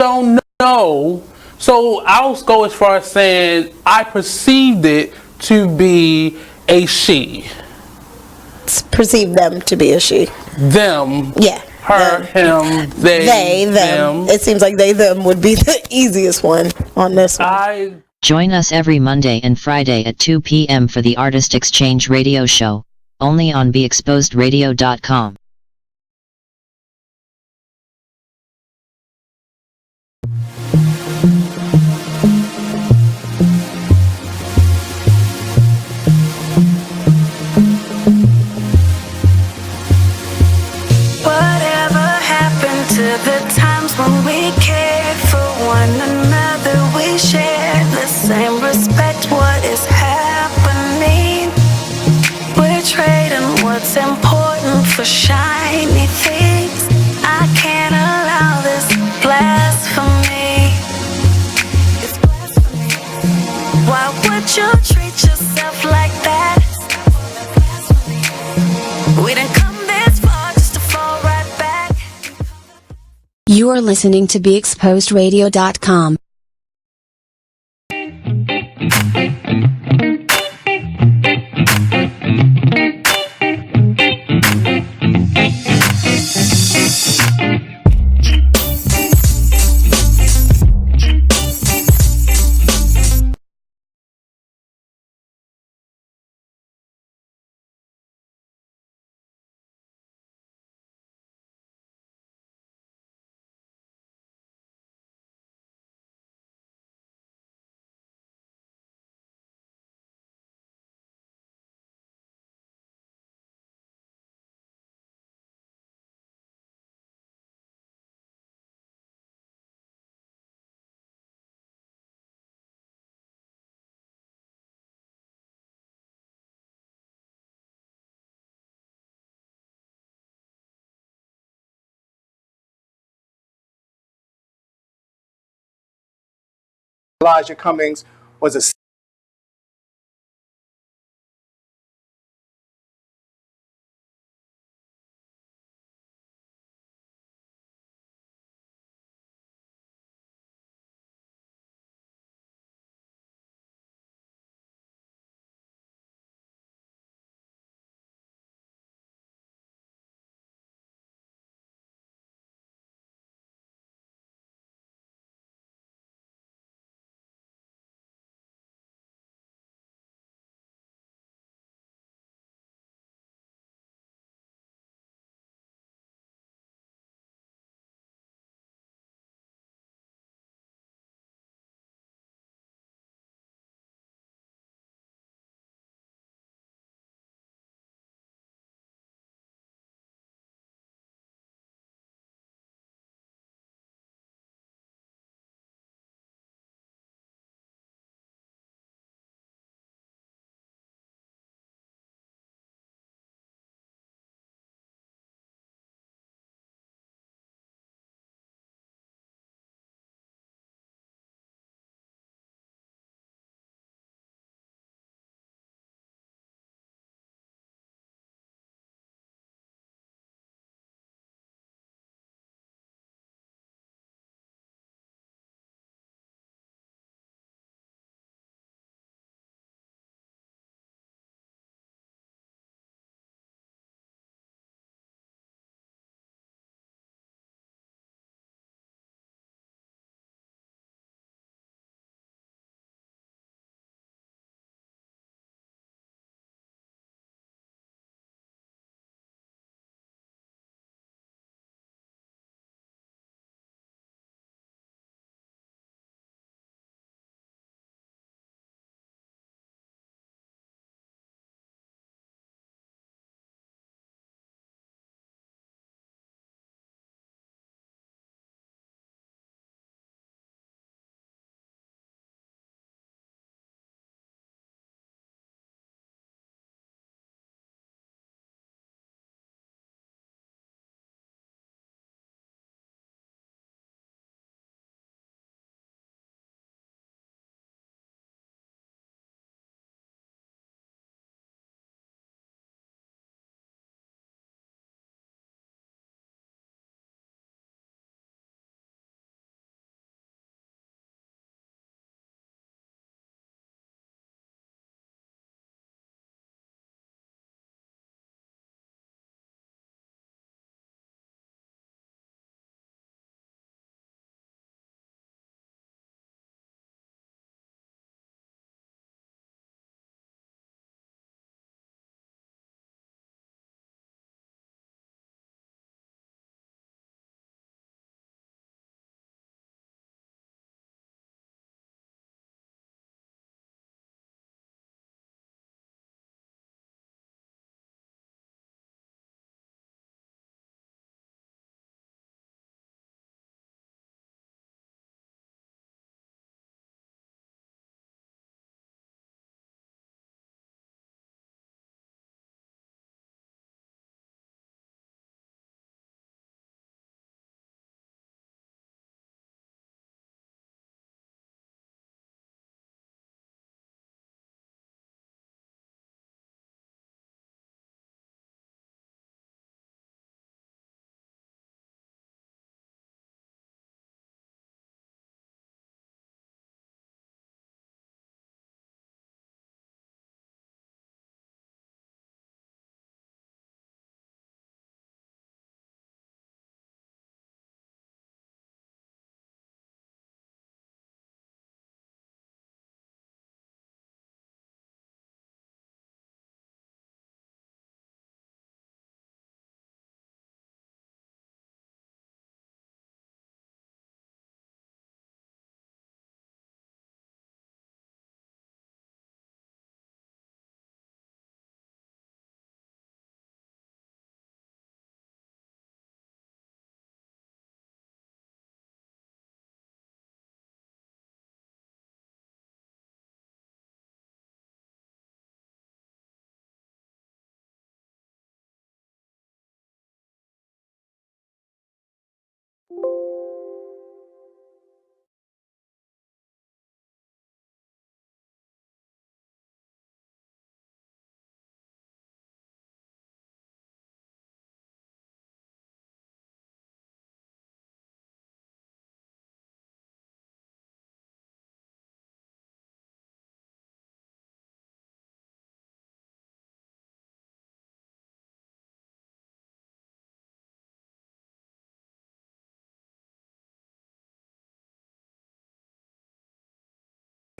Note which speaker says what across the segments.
Speaker 1: don't know. So I'll go as far as saying I perceived it to be a she.
Speaker 2: Perceive them to be a she.
Speaker 1: Them.
Speaker 2: Yeah.
Speaker 1: Her, him, they,
Speaker 2: them. It seems like they, them would be the easiest one on this one.
Speaker 3: Join us every Monday and Friday at 2 p.m. for the Artist Exchange radio show, only on BeExposedRadio.com.
Speaker 4: Whatever happened to the times when we cared for one another? We shared the same respect. What is happening? We're trading what's important for shiny things. I can't allow this blasphemy. It's blasphemy. Why would you treat yourself like that? We didn't come this far just to fall right back.
Speaker 5: You are listening to BeExposedRadio.com.
Speaker 6: Elijah Cummings was a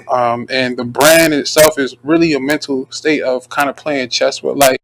Speaker 7: And the brand itself is really a mental state of kind of playing chess with life.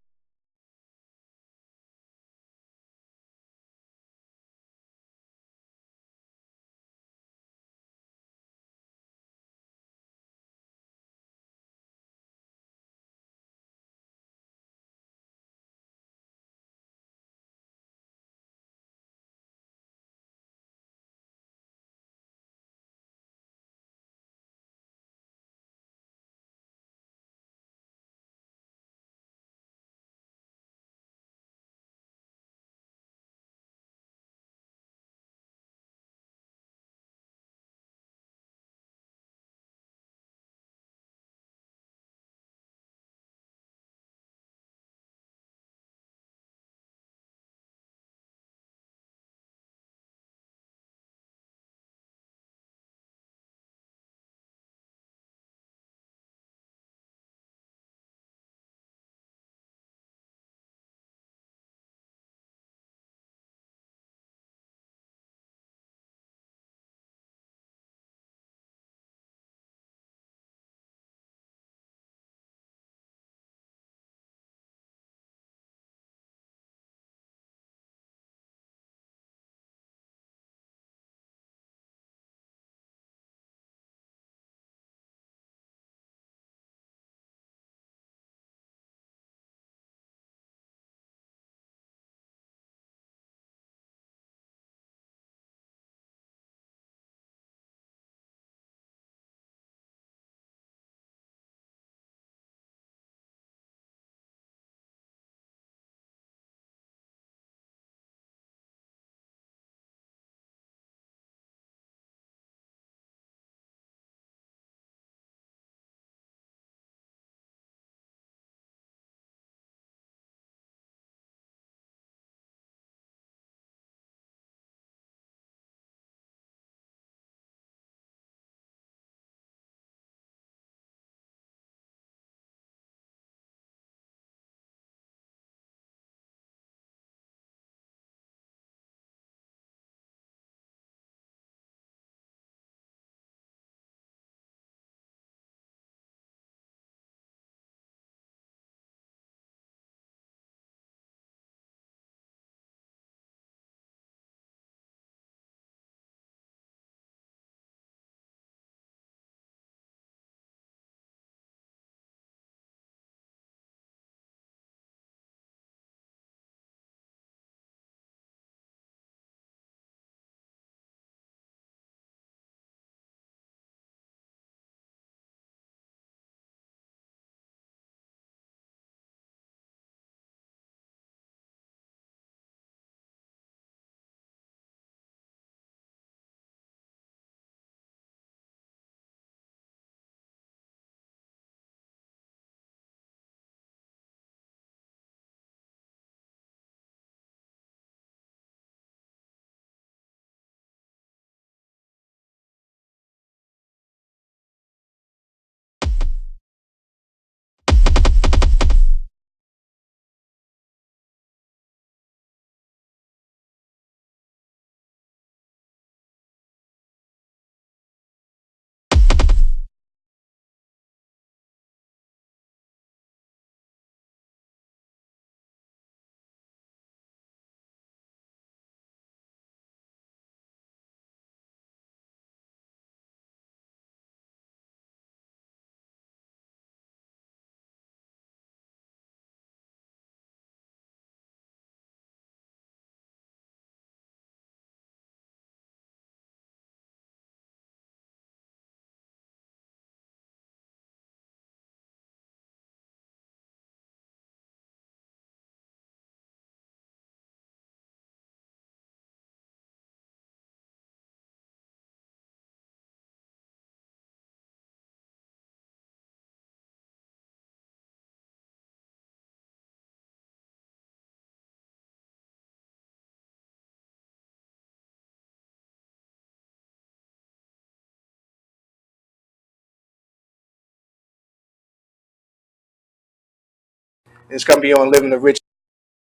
Speaker 6: It's going to be on Living the Rich,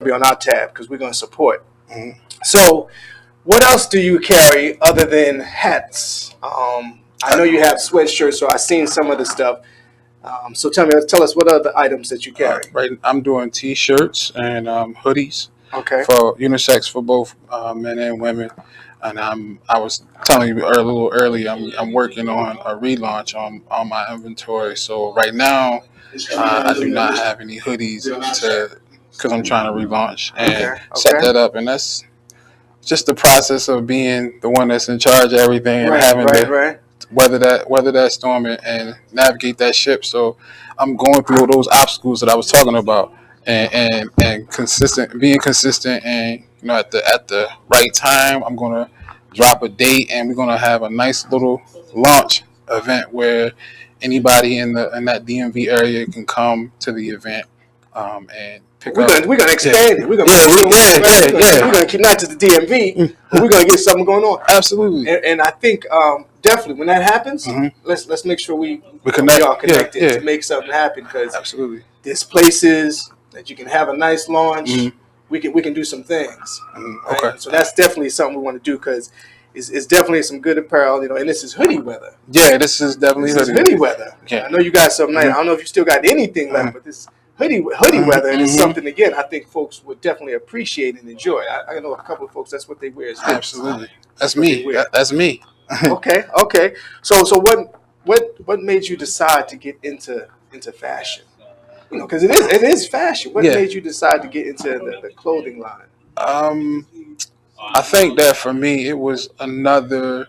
Speaker 6: be on our tab because we're going to support. So, what else do you carry other than hats? I know you have sweatshirts, so I've seen some of the stuff. So tell us what are the items that you carry?
Speaker 7: Right, I'm doing T-shirts and hoodies
Speaker 6: Okay.
Speaker 7: for unisex for both men and women. And I was telling you a little earlier, I'm working on a relaunch on my inventory. So right now, I do not have any hoodies because I'm trying to relaunch and set that up. And that's just the process of being the one that's in charge of everything and having to weather that storm and navigate that ship. So I'm going through all those obstacles that I was talking about, and being consistent, and at the right time, I'm gonna drop a date, and we're gonna have a nice little launch event where anybody in that DMV area can come to the event, and pick up.
Speaker 6: We're gonna expand it. We're gonna we're gonna keep not just the DMV, but we're gonna get something going on.
Speaker 7: Absolutely.
Speaker 6: And I think definitely when that happens, let's make sure we are connected to make something happen, because
Speaker 7: absolutely
Speaker 6: there's places that you can have a nice launch. We can do some things. Right?
Speaker 7: Okay.
Speaker 6: So that's definitely something we want to do, because it's definitely some good apparel, and this is hoodie weather.
Speaker 7: Yeah, this is definitely
Speaker 6: hoodie weather. Yeah. I know you got something nice. I don't know if you still got anything left, but this hoodie weather, and it's something, again, I think folks would definitely appreciate and enjoy. I know a couple of folks, that's what they wear.
Speaker 7: Absolutely. That's me. That's me.
Speaker 6: Okay. So what made you decide to get into fashion? Because it is fashion. What made you decide to get into the clothing line?
Speaker 7: I think that for me, it was another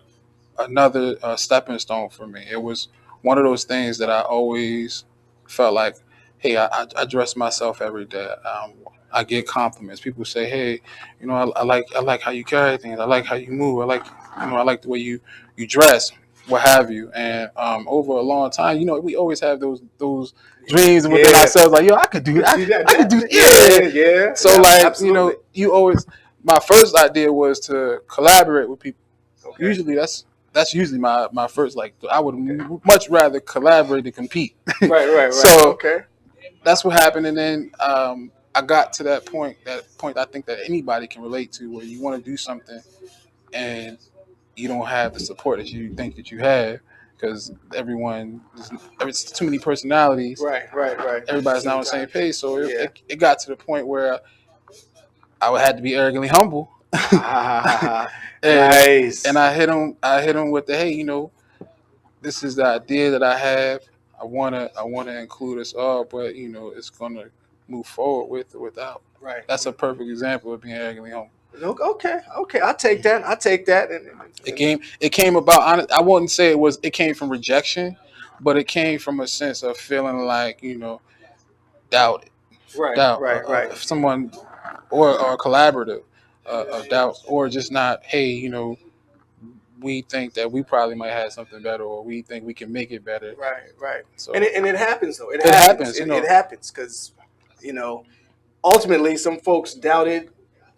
Speaker 7: stepping stone for me. It was one of those things that I always felt like, hey, I dress myself every day. I get compliments. People say, hey, I like how you carry things. I like how you move. I like the way you dress, what have you. And over a long time, we always have those dreams within ourselves. Like, yo, I could do that. I could do that. Yeah. So absolutely. You always. My first idea was to collaborate with people. Okay. Usually that's usually my first, I would much rather collaborate than compete.
Speaker 6: Right.
Speaker 7: So that's what happened, and then I got to that point I think that anybody can relate to, where you want to do something and you don't have the support that you think that you have, because it's too many personalities.
Speaker 6: Right.
Speaker 7: Everybody's not on the same page, so it got to the point where I had to be arrogantly humble.
Speaker 6: Nice.
Speaker 7: And I hit him with the, hey, this is the idea that I have. I wanna include us all, but it's gonna move forward with or without.
Speaker 6: Right.
Speaker 7: That's a perfect example of being arrogantly humble.
Speaker 6: Okay. I take that.
Speaker 7: It came about. I wouldn't say it came from rejection, but it came from a sense of feeling like doubted.
Speaker 6: Right.
Speaker 7: Someone or collaborative of doubt, or just not. Hey, we think that we probably might have something better, or we think we can make it better.
Speaker 6: Right.
Speaker 7: So
Speaker 6: and it happens though. It
Speaker 7: happens.
Speaker 6: It happens because ultimately some folks doubted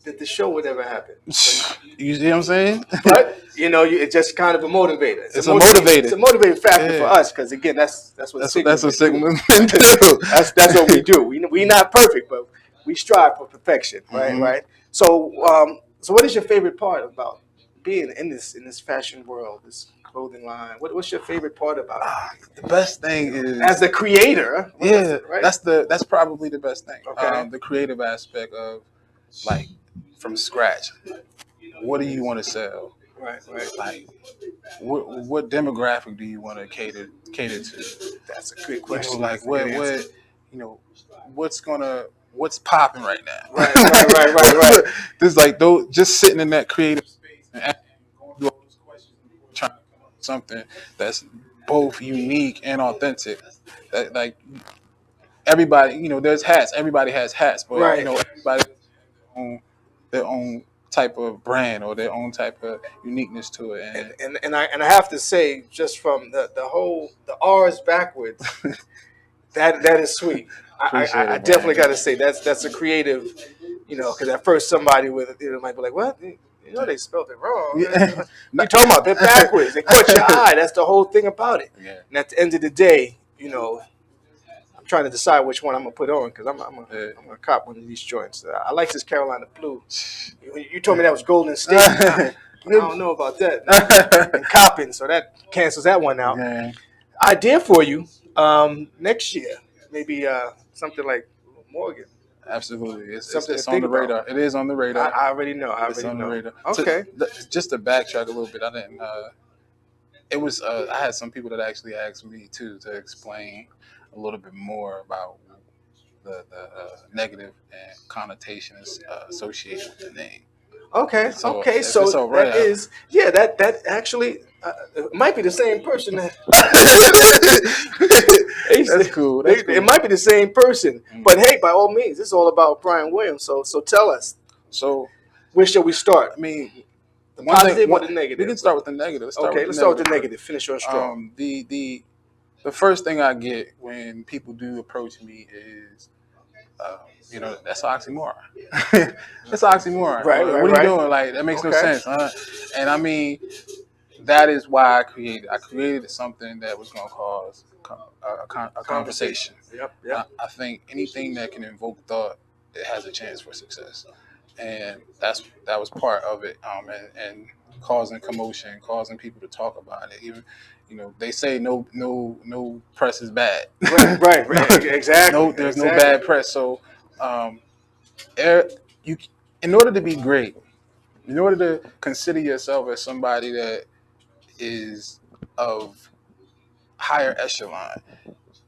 Speaker 6: that the show would ever happen.
Speaker 7: You see what I'm saying?
Speaker 6: But it's just kind of a motivator.
Speaker 7: It's a motivator.
Speaker 6: It's a motivating factor for us, because again, that's what
Speaker 7: Sigma do.
Speaker 6: That's what we do. We not perfect, but we strive for perfection. Right. So what is your favorite part about being in this fashion world, this clothing line? What's your favorite part about it?
Speaker 7: The best thing is,
Speaker 6: as the creator.
Speaker 7: Right? That's probably the best thing. Okay. The creative aspect of from scratch. What do you want to sell?
Speaker 6: Right.
Speaker 7: Like, what demographic do you want to cater to?
Speaker 6: That's a good question.
Speaker 7: What's popping right now?
Speaker 6: Right.
Speaker 7: There's those just sitting in that creative space and going through all those questions, trying to come up with something that's both unique and authentic. That everybody, there's hats. Everybody has hats, but everybody has their own type of brand or their own type of uniqueness to it.
Speaker 6: And I have to say, just from the R's backwards, that is sweet. I definitely got to say that's a creative, because at first somebody might be like, what? They spelled it wrong. You're talking about they're backwards. They caught your eye. That's the whole thing about it. Yeah. And at the end of the day, I'm trying to decide which one I'm gonna put on, because I'm gonna cop one of these joints. I like this Carolina blue. You told me that was Golden State. I don't know about that. And copping, so that cancels that one out.
Speaker 7: Yeah,
Speaker 6: Idea for you next year, maybe something like Morgan,
Speaker 7: absolutely.
Speaker 6: something to
Speaker 7: It's on
Speaker 6: think
Speaker 7: the
Speaker 6: about.
Speaker 7: radar. It is on the radar.
Speaker 6: I already know. I
Speaker 7: It's
Speaker 6: already
Speaker 7: on the
Speaker 6: know.
Speaker 7: radar.
Speaker 6: Okay.
Speaker 7: Just to backtrack a little bit, I didn't. It was. I had some people that actually asked me too to explain a little bit more about the negative and connotations associated with the name.
Speaker 6: Okay.
Speaker 7: So
Speaker 6: Okay.
Speaker 7: if it's
Speaker 6: So
Speaker 7: all
Speaker 6: that
Speaker 7: right,
Speaker 6: is that actually it might be the same person.
Speaker 7: that's cool. That's
Speaker 6: It
Speaker 7: cool.
Speaker 6: might be the same person, but
Speaker 7: Mhm.
Speaker 6: hey, by all means, it's all about Brian Williams. So tell us,
Speaker 7: So
Speaker 6: where shall we start?
Speaker 7: I mean,
Speaker 6: The
Speaker 7: one thing.
Speaker 6: positive or
Speaker 7: One,
Speaker 6: the
Speaker 7: we can
Speaker 6: negative?
Speaker 7: start with the negative. Let's start
Speaker 6: Okay,
Speaker 7: with the
Speaker 6: let's start with
Speaker 7: negative
Speaker 6: the
Speaker 7: first.
Speaker 6: negative. Finish on strong.
Speaker 7: The first thing I get when people do approach me is, that's an oxymoron. That's an oxymoron.
Speaker 6: Right, right,
Speaker 7: What are you
Speaker 6: right.
Speaker 7: doing? Like that makes no
Speaker 6: Okay.
Speaker 7: sense. And I mean, that is why I created. I created something that was going to cause a conversation.
Speaker 6: Yep, yep.
Speaker 7: I think anything that can invoke thought, it has a chance for success, and that was part of it. And causing commotion, causing people to talk about it. Even, they say no press is bad.
Speaker 6: Right, right, right. Exactly,
Speaker 7: There's no
Speaker 6: exactly.
Speaker 7: bad press. So, um, you, in order to be great, in order to consider yourself as somebody that is of higher echelon,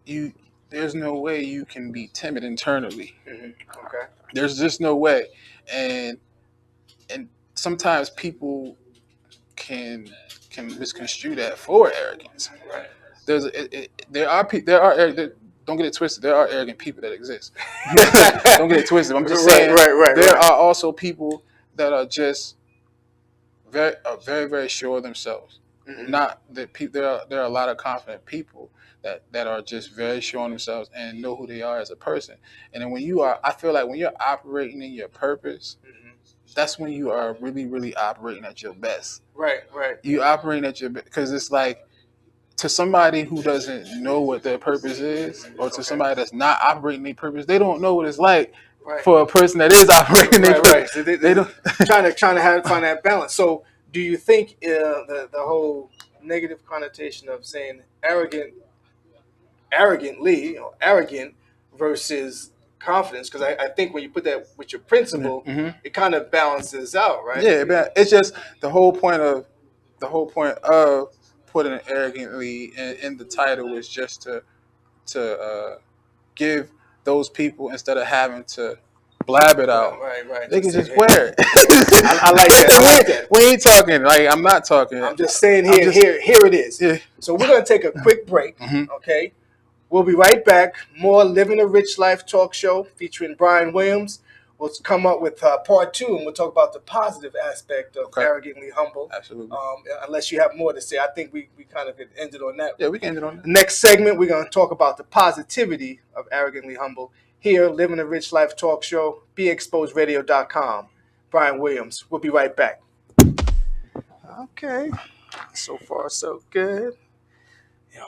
Speaker 7: you there's no way you can be timid internally.
Speaker 6: Okay.
Speaker 7: There's just no way, and and sometimes people can misconstrue that for arrogance.
Speaker 6: Right.
Speaker 7: Don't get it twisted. There are arrogant people that exist. Don't get it twisted. I'm just
Speaker 6: Right,
Speaker 7: saying
Speaker 6: right, right,
Speaker 7: there
Speaker 6: right.
Speaker 7: are also people that are just very very sure of themselves.
Speaker 6: Mhm.
Speaker 7: Not that there are a lot of confident people that are just very sure of themselves and know who they are as a person. And then I feel like when you're operating in your purpose,
Speaker 6: Mhm.
Speaker 7: that's when you are really really operating at your best.
Speaker 6: Right, right.
Speaker 7: You operating at your best because it's like, to somebody who doesn't know what their purpose is, or to
Speaker 6: Okay.
Speaker 7: somebody that's not operating their purpose, they don't know what it's like
Speaker 6: Right.
Speaker 7: for a person that is operating their
Speaker 6: Right, right.
Speaker 7: purpose.
Speaker 6: So
Speaker 7: They don't.
Speaker 6: trying to find that balance. So, do you think the whole negative connotation of saying arrogantly, arrogant versus confidence? Because I think when you put that with your principle,
Speaker 7: Mhm.
Speaker 6: it kind of balances out, right?
Speaker 7: Yeah, but it's just the whole point of putting it arrogantly in the title is just to give those people, instead of having to blab it
Speaker 6: Right,
Speaker 7: out,
Speaker 6: right, right.
Speaker 7: they can
Speaker 6: Just say,
Speaker 7: just
Speaker 6: hey,
Speaker 7: wear it.
Speaker 6: I like that. I like that.
Speaker 7: We ain't talking like I'm not talking.
Speaker 6: I'm just saying
Speaker 7: I'm just
Speaker 6: here it is.
Speaker 7: yeah.
Speaker 6: So we're gonna take a quick break.
Speaker 7: Mhm.
Speaker 6: Okay. We'll be right back. More Living a Rich Life talk show featuring Brian Williams. We'll come up with part two, and we'll talk about the positive aspect of
Speaker 7: Okay.
Speaker 6: arrogantly humble.
Speaker 7: Absolutely.
Speaker 6: Unless you have more to say, I think we kind of ended on that.
Speaker 7: Yeah, we can end it on that.
Speaker 6: The next segment, we're going to talk about the positivity of arrogantly humble. Here, Living a Rich Life talk show, BeExposedRadio.com. Brian Williams. We'll be right back. Okay. So far, so good. Yeah.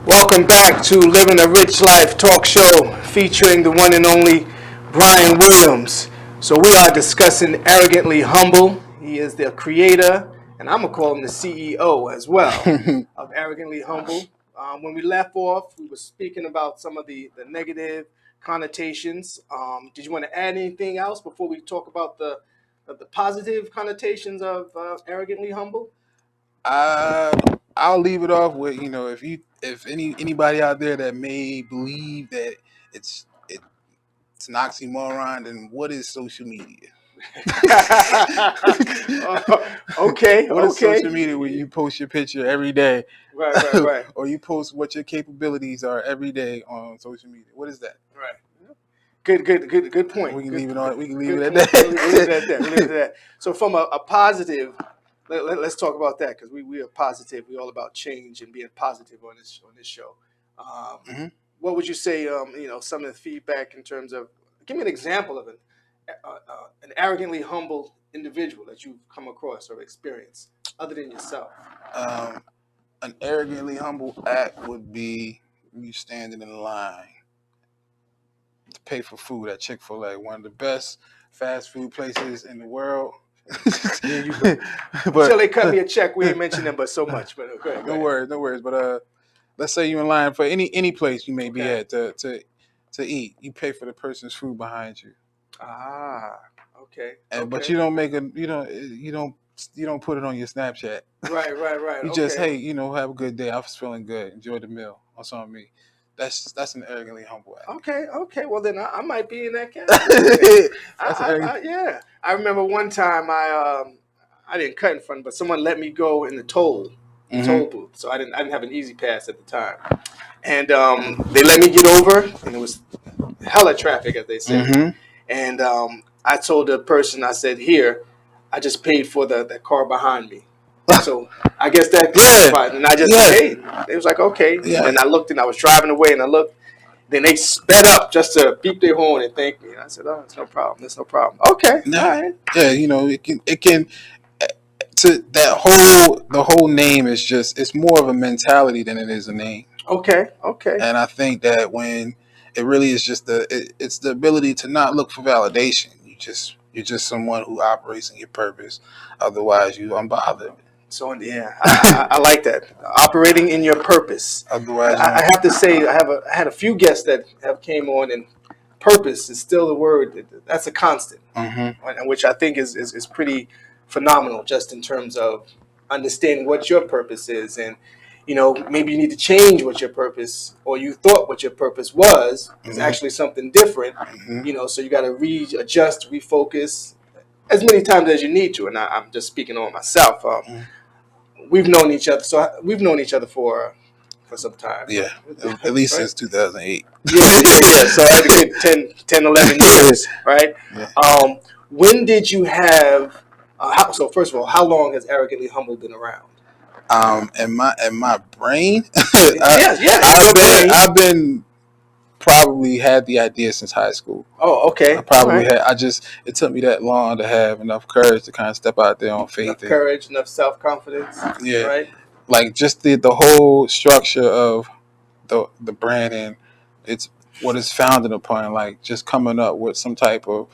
Speaker 6: Welcome back to Living a Rich Life talk show featuring the one and only Brian Willams. So we are discussing Arrogantly Humble. He is the creator, and I'm going to call him the CEO as well, of Arrogantly Humble. When we left off, we were speaking about some of the negative connotations. Did you want to add anything else before we talk about the positive connotations of Arrogantly Humble?
Speaker 7: I'll leave it off with, if anybody out there that may believe that it's an oxymoron, then what is social media?
Speaker 6: Okay.
Speaker 7: What is social media when you post your picture every day?
Speaker 6: Right.
Speaker 7: Or you post what your capabilities are every day on social media? What is that?
Speaker 6: Right. Good point.
Speaker 7: We can leave it at that.
Speaker 6: We'll leave it at that. So from a positive, let's talk about that, because we are positive. We're all about change and being positive on this show. What would you say? Some of the feedback in terms of, give me an example of an arrogantly humble individual that you've come across or experienced, other than yourself.
Speaker 7: An arrogantly humble act would be you standing in line to pay for food at Chick-fil-A, one of the best fast food places in the world.
Speaker 6: But until they cut me a check, we ain't mention them but so much. But go ahead.
Speaker 7: No worries. But let's say you're in line for any place you may be at to eat. You pay for the person's food behind you.
Speaker 6: Okay.
Speaker 7: But you don't you don't put it on your Snapchat.
Speaker 6: Right.
Speaker 7: You just, hey, have a good day. I was feeling good. Enjoy the meal. That's on me. That's an arrogantly humble act.
Speaker 6: Okay. Well, then I might be in that category. I remember one time I didn't cut in front, but someone let me go in the toll booth. So I didn't have an easy pass at the time, and they let me get over, and it was hella traffic, as they say. And I told the person, I said, "Here, I just paid for the car behind me." So I guess that clarified, and I just paid. It was like, okay. Yeah. And I looked, and I was driving away, and I looked. Then they sped up just to beep their horn and thank me. And I said, "Oh, it's no problem. It's no problem." Okay.
Speaker 7: All
Speaker 6: right.
Speaker 7: Yeah, it can. To the whole name is it's more of a mentality than it is a name.
Speaker 6: Okay.
Speaker 7: And I think that when it really is just it's the ability to not look for validation. You're just someone who operates in your purpose. Otherwise, you unbothered.
Speaker 6: So I like that, operating in your purpose.
Speaker 7: Otherwise,
Speaker 6: I have to say I had a few guests that have came on, and purpose is still the word that's a constant, which I think is pretty phenomenal, just in terms of understanding what your purpose is, and maybe you need to change what your purpose, or you thought what your purpose was is actually something different. So you got to readjust, refocus as many times as you need to. And I'm just speaking on myself. We've known each other, for some time.
Speaker 7: Yeah, at least since 2008.
Speaker 6: Yeah. So that's a good 10, 11 years, right? Yeah. When did you have? So first of all, how long has Arrogantly Humble been around?
Speaker 7: In my brain,
Speaker 6: I've
Speaker 7: been probably had the idea since high school.
Speaker 6: Oh, okay.
Speaker 7: I probably had. It took me that long to have enough courage to kind of step out there on faith.
Speaker 6: Enough courage, enough self-confidence.
Speaker 7: Yeah.
Speaker 6: Right.
Speaker 7: Like just the whole structure of the branding, it's what it's founded upon. Like just coming up with some type of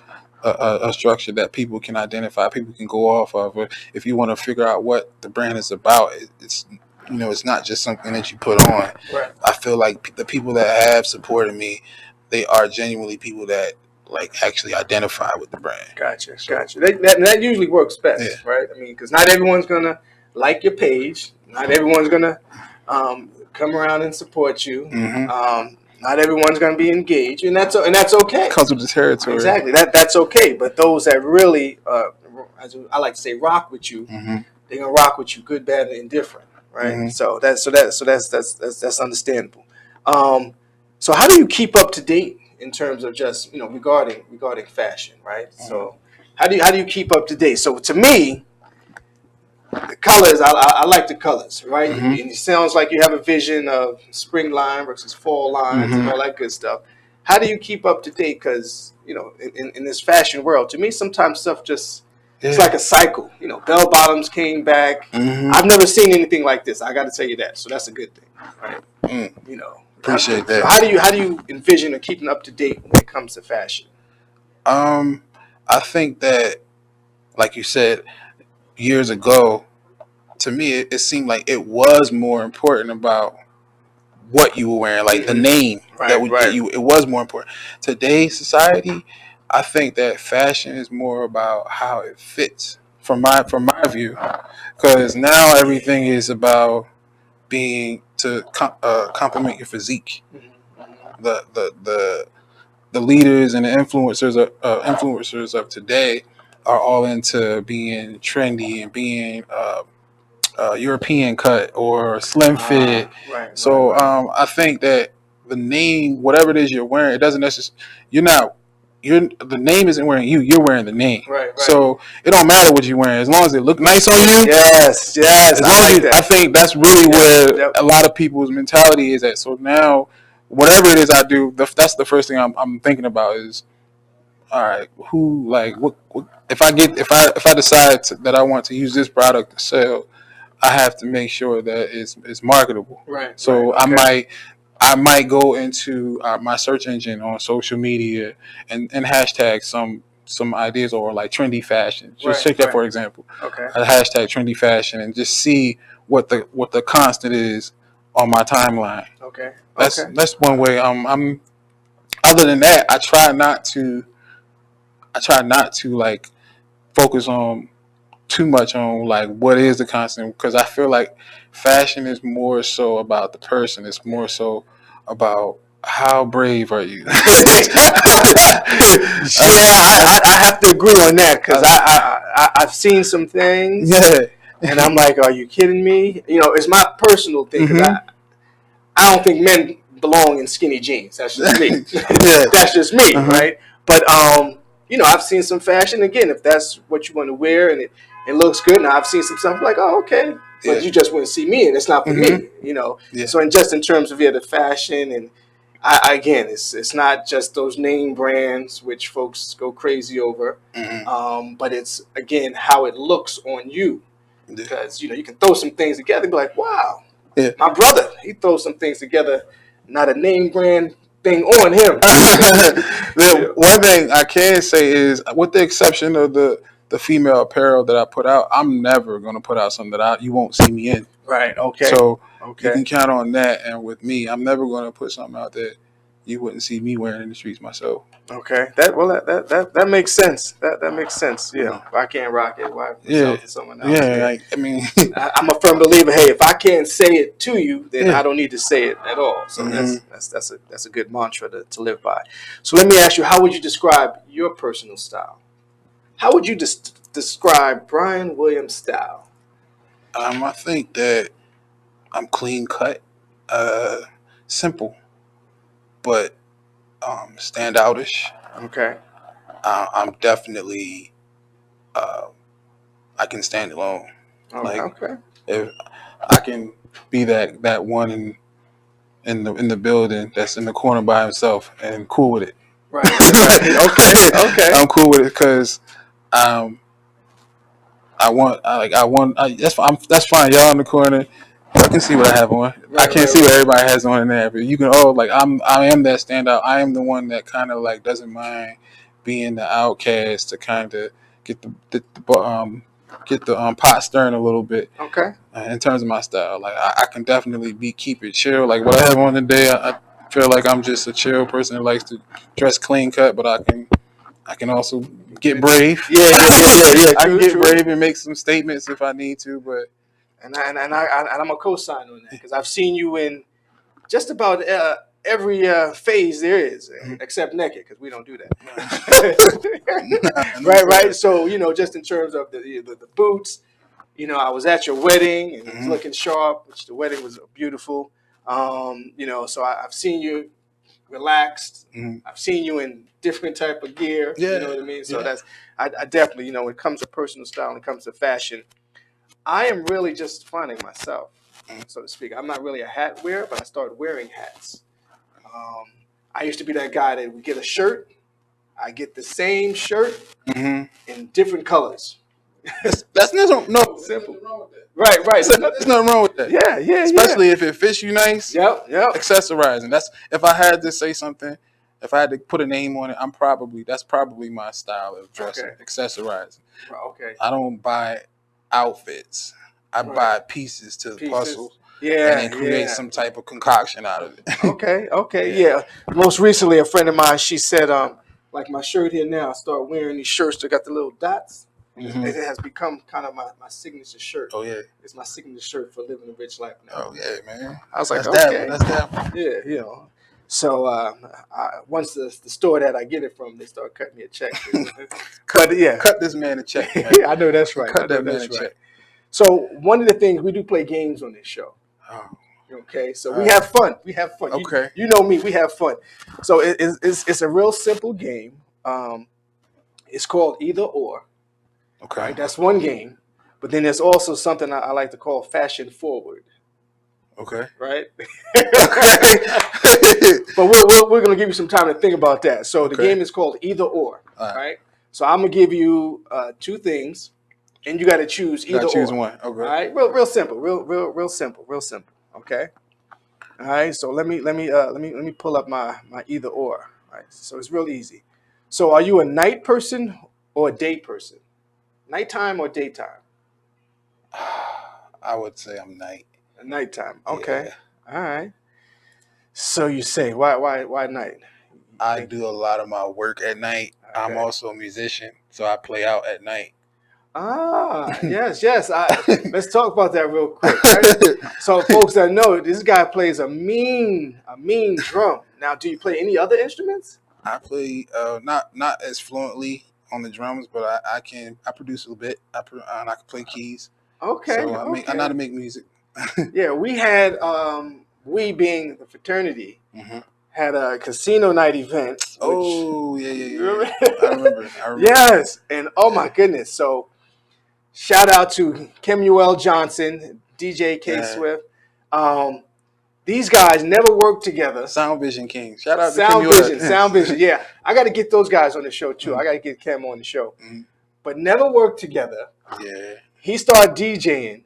Speaker 7: a structure that people can identify, people can go off of. Or if you want to figure out what the brand is about, it's not just something that you put on.
Speaker 6: Right.
Speaker 7: I feel like the people that have supported me, they are genuinely people that like actually identify with the brand.
Speaker 6: Gotcha. That usually works best, right? I mean, because not everyone's gonna like your page, not everyone's gonna come around and support you. Not everyone's gonna be engaged, and that's okay.
Speaker 7: Comes with the territory.
Speaker 6: Exactly. That's okay. But those that really, as I like to say, rock with you, they're gonna rock with you, good, bad, and indifferent. Right. So that's understandable. So how do you keep up to date in terms of just regarding fashion, right? So how do you keep up to date? So to me, the colors, I like the colors, right? And it sounds like you have a vision of spring line versus fall lines and all that good stuff. How do you keep up to date? Because in this fashion world, to me, sometimes stuff just It's like a cycle. You know, bell bottoms came back. I've never seen anything like this. I got to tell you that. So that's a good thing, right? You know,
Speaker 7: Appreciate that.
Speaker 6: So how do you envision or keeping up to date when it comes to fashion?
Speaker 7: I think that, like you said, years ago, to me, it seemed like it was more important about what you were wearing, like the name that you. It was more important. Today's society, I think that fashion is more about how it fits. From my view, because now everything is about being to complement your physique. The leaders and the influencers of today are all into being trendy and being European cut or slim fit. I think that the name, whatever it is you're wearing, it doesn't necessarily. The name isn't wearing you. You're wearing the name. Right. So it don't matter what you're wearing as long as it look nice on you.
Speaker 6: Yes.
Speaker 7: I think that's really where a lot of people's mentality is at. So now, whatever it is I do, that's the first thing I'm thinking about is, all right, who, like, what if I decide that I want to use this product to sell, I have to make sure that it's marketable.
Speaker 6: Right.
Speaker 7: So I might go into my search engine on social media and hashtag some ideas, or like trendy fashion. Just check that for example.
Speaker 6: Okay.
Speaker 7: A hashtag trendy fashion and just see what the constant is on my timeline.
Speaker 6: Okay.
Speaker 7: That's one way. I'm. Other than that, I try not to like focus on too much on like what is the constant, because I feel like fashion is more so about the person. It's more so about how brave are you.
Speaker 6: I have to agree on that, because I've seen some things. And I'm like, are you kidding me? You know, it's my personal thing, because I don't think men belong in skinny jeans. That's just me. That's just me, right? But you know, I've seen some fashion. Again, if that's what you want to wear and it looks good, and I've seen some stuff like, oh, okay, but you just wouldn't see me, and it's not for me, you know. So, in terms of the fashion, and again, it's not just those name brands which folks go crazy over, but it's again how it looks on you, because you know you can throw some things together and be like, wow, my brother, he throws some things together, not a name brand thing on him.
Speaker 7: One thing I can say is, with the exception of the female apparel that I put out, I'm never going to put out something that you won't see me in.
Speaker 6: Right. Okay.
Speaker 7: So you can count on that. And with me, I'm never going to put something out that you wouldn't see me wearing in the streets myself.
Speaker 6: Okay. That makes sense. That makes sense. Yeah. If I can't rock it, why sell it to someone else?
Speaker 7: Yeah. Like, I mean,
Speaker 6: I'm a firm believer. Hey, if I can't say it to you, then I don't need to say it at all. So that's a good mantra to live by. So let me ask you, how would you describe your personal style? How would you describe Brian Willams' style?
Speaker 7: I think that I'm clean cut, simple, but standoutish.
Speaker 6: Okay.
Speaker 7: I'm definitely I can stand alone. If I can be that one in the building that's in the corner by himself and cool with it.
Speaker 6: Right. Okay.
Speaker 7: I'm cool with it because that's fine. Y'all in the corner, I can see what I have on. I can't see what everybody has on in there, but you can I am that standout. I am the one that kind of like doesn't mind being the outcast to kind of get the pot stirring a little bit.
Speaker 6: Okay.
Speaker 7: In terms of my style, like I can definitely keep it chill. Like what I have on today, I feel like I'm just a chill person that likes to dress clean cut, but I can also get brave. I can get brave and make some statements if I need to. But
Speaker 6: I'm a co-sign on that, because I've seen you in just about every phase there is, except naked, because we don't do that. Right. So just in terms of the boots, I was at your wedding and it was looking sharp, which the wedding was beautiful. So I've seen you relaxed. I've seen you in different type of gear. You know what I mean? So that's I definitely, when it comes to personal style, when it comes to fashion, I am really just finding myself, so to speak. I'm not really a hat wearer, but I started wearing hats. I used to be that guy that would get a shirt. I get the same shirt in different colors.
Speaker 7: That's no.
Speaker 6: Simple. Right.
Speaker 7: There's nothing wrong with that.
Speaker 6: Yeah.
Speaker 7: Especially if it fits you nice.
Speaker 6: Yep.
Speaker 7: Accessorizing. That's if I had to say something. If I had to put a name on it, that's probably my style of dressing.
Speaker 6: Okay.
Speaker 7: Accessorizing.
Speaker 6: Okay.
Speaker 7: I don't buy outfits. I buy pieces to the puzzle.
Speaker 6: Yeah.
Speaker 7: And then create some type of concoction out of it.
Speaker 6: Okay. Yeah. Most recently, a friend of mine, she said, like my shirt here now, I start wearing these shirts that got the little dots.
Speaker 7: Mm-hmm.
Speaker 6: It has become kind of my signature shirt.
Speaker 7: Oh yeah,
Speaker 6: it's my signature shirt for living a rich life now.
Speaker 7: Oh yeah, man.
Speaker 6: I was like,
Speaker 7: that's
Speaker 6: okay,
Speaker 7: that.
Speaker 6: Yeah. So once the store that I get it from, they start cutting me a check.
Speaker 7: Cut this man a check. Man.
Speaker 6: I know that's right.
Speaker 7: Cut that man a check.
Speaker 6: So one of the things we do play games on this show.
Speaker 7: Oh.
Speaker 6: Okay, so we have fun.
Speaker 7: Okay,
Speaker 6: you know me. We have fun. So it's a real simple game. It's called Either Or.
Speaker 7: Okay,
Speaker 6: right? That's one game. But then there's also something I like to call Fashion Forward.
Speaker 7: Okay.
Speaker 6: Right. But we're gonna give you some time to think about that. So the game is called Either Or. All right. So I'm gonna give you two things, and you got to choose either or.
Speaker 7: Choose one. Okay.
Speaker 6: All right. Real simple. Real simple. Okay. All right. So let me pull up my either or. All right. So it's real easy. So are you a night person or a day person? Nighttime or daytime?
Speaker 7: I would say I'm night.
Speaker 6: Nighttime. Okay. Yeah. All right. So you say why night?
Speaker 7: I do a lot of my work at night. Okay. I'm also a musician, so I play out at night.
Speaker 6: Yes. Let's talk about that real quick. Right? So folks that know, this guy plays a mean drum. Now, do you play any other instruments?
Speaker 7: I play not as fluently on the drums, but I produce a little bit. I can play keys.
Speaker 6: Okay.
Speaker 7: So I know how to make music.
Speaker 6: Yeah, we had we being the fraternity had a casino night event.
Speaker 7: Yeah.
Speaker 6: Remember?
Speaker 7: I remember.
Speaker 6: Yes, and oh my goodness. So shout out to Kemuel Johnson, DJ K Swift. These guys never worked together.
Speaker 7: Sound Vision King. Shout out to
Speaker 6: Sound Vision. Yeah, I got to get those guys on the show too. I got to get Kem on the show, but never worked together.
Speaker 7: Yeah.
Speaker 6: He started DJing.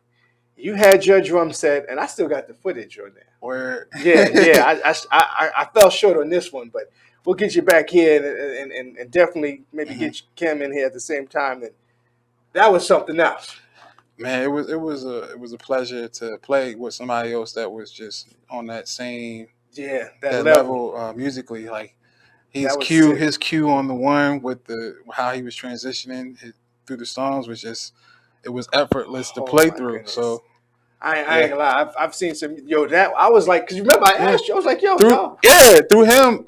Speaker 6: You had your drum set, and I still got the footage on there.
Speaker 7: Where?
Speaker 6: Yeah. I fell short on this one, but we'll get you back here and definitely maybe get Kem in here at the same time. And that was something else.
Speaker 7: Man, it was a pleasure to play with somebody else that was just on that same
Speaker 6: that level
Speaker 7: musically. Like his cue on the one with how he was transitioning through the songs was just it was effortless to play through. Goodness. So
Speaker 6: I ain't gonna lie, I've seen some that I was like, because you remember I asked you, I was like,
Speaker 7: through him,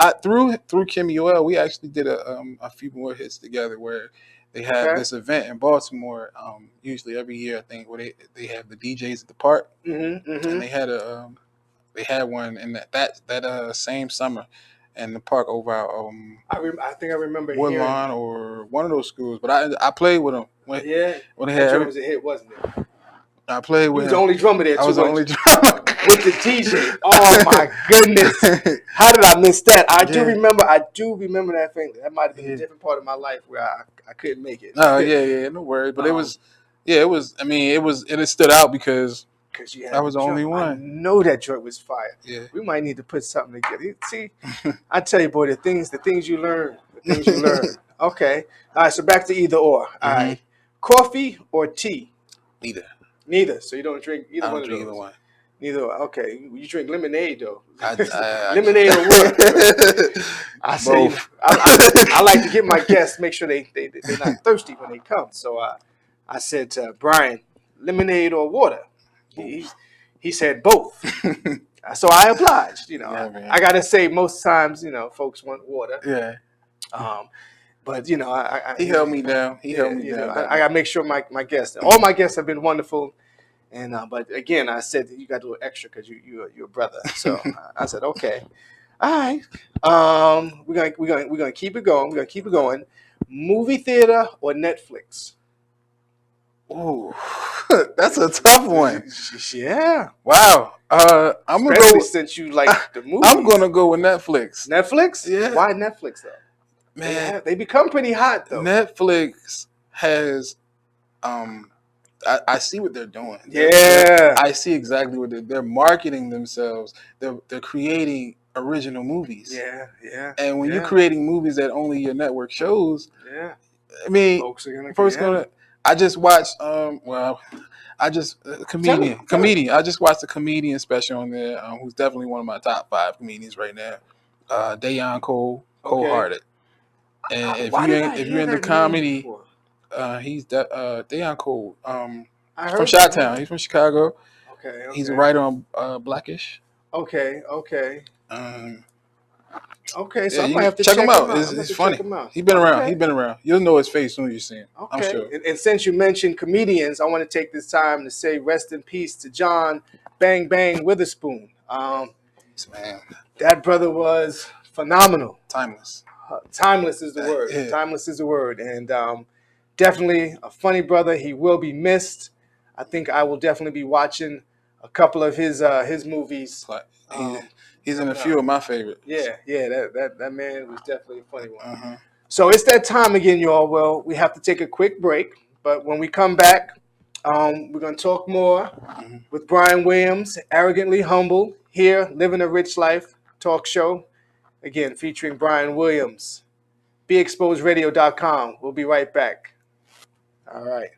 Speaker 7: through Kemuel, we actually did a few more hits together where. They have this event in Baltimore, usually every year, I think, where they have the DJs at the park, and they had one in that same summer in the park over at
Speaker 6: I think I remember
Speaker 7: Woodlawn or one of those schools. But I played with them. When they
Speaker 6: had was a hit, wasn't it?
Speaker 7: I played with him.
Speaker 6: You was the only drummer there.
Speaker 7: I was the only drummer
Speaker 6: with the DJ. Oh my goodness! How did I miss that? I do remember that thing. That might have been a different part of my life where I couldn't make it.
Speaker 7: No, no worries. But it was. I mean, it stood out because I was the only one.
Speaker 6: I know that joint was fire.
Speaker 7: Yeah,
Speaker 6: we might need to put something together. See, I tell you, boy, the things you learn. Okay, all right. So back to either or. All right, coffee or tea? Neither. So you don't drink either one of those?
Speaker 7: Either one.
Speaker 6: Neither. Okay. You drink lemonade though.
Speaker 7: Lemonade
Speaker 6: or water? I say I like to get my guests, make sure they're not thirsty when they come. So I said to Brian, lemonade or water? He said both. So I obliged. I gotta say most times folks want water.
Speaker 7: Yeah.
Speaker 6: But
Speaker 7: he held me down. He held me down.
Speaker 6: I gotta make sure my guests, all my guests have been wonderful, and but again, I said that you got to do extra because you're a brother. So I said okay, all right. We're gonna keep it going. We're gonna keep it going. Movie theater or Netflix?
Speaker 7: Ooh, that's a tough one.
Speaker 6: Yeah.
Speaker 7: Wow. I'm gonna go
Speaker 6: since you like the movie.
Speaker 7: I'm gonna go with Netflix.
Speaker 6: Netflix?
Speaker 7: Yeah.
Speaker 6: Why Netflix though?
Speaker 7: Man,
Speaker 6: they become pretty hot though.
Speaker 7: Netflix has I see what they're doing.
Speaker 6: Yeah.
Speaker 7: I see exactly what they're marketing themselves. They're creating original movies.
Speaker 6: Yeah.
Speaker 7: And when you're creating movies that only your network shows, I mean,
Speaker 6: folks are gonna.
Speaker 7: I just watched. Comedian. I just watched a comedian special on there. Who's definitely one of my top 5 comedians right now. Dayon Cole, Cold Hearted. And if you're into comedy, he's Dayon Cole. From Chi-Town. He's from Chicago.
Speaker 6: Okay.
Speaker 7: He's a writer on Blackish.
Speaker 6: Okay. So
Speaker 7: Yeah,
Speaker 6: I might have to
Speaker 7: check him out.
Speaker 6: It's
Speaker 7: It's funny. He's been around. He's been around. You'll know his face as soon as you see him.
Speaker 6: Okay.
Speaker 7: I'm sure.
Speaker 6: And since you mentioned comedians, I want to take this time to say rest in peace to John Bang Bang Witherspoon.
Speaker 7: Man,
Speaker 6: that brother was phenomenal.
Speaker 7: Timeless.
Speaker 6: Timeless is the word.
Speaker 7: Yeah.
Speaker 6: Timeless is the word. And definitely a funny brother. He will be missed. I think I will definitely be watching a couple of his movies.
Speaker 7: He's in a few of my favorites.
Speaker 6: Yeah. That man was definitely a funny one.
Speaker 7: Uh-huh.
Speaker 6: So it's that time again, y'all. Well, we have to take a quick break, but when we come back, we're gonna talk more with Brian Williams, Arrogantly Humble, here, Living a Rich Life talk show. Again, featuring Brian Williams. BeExposedRadio.com. We'll be right back. All right.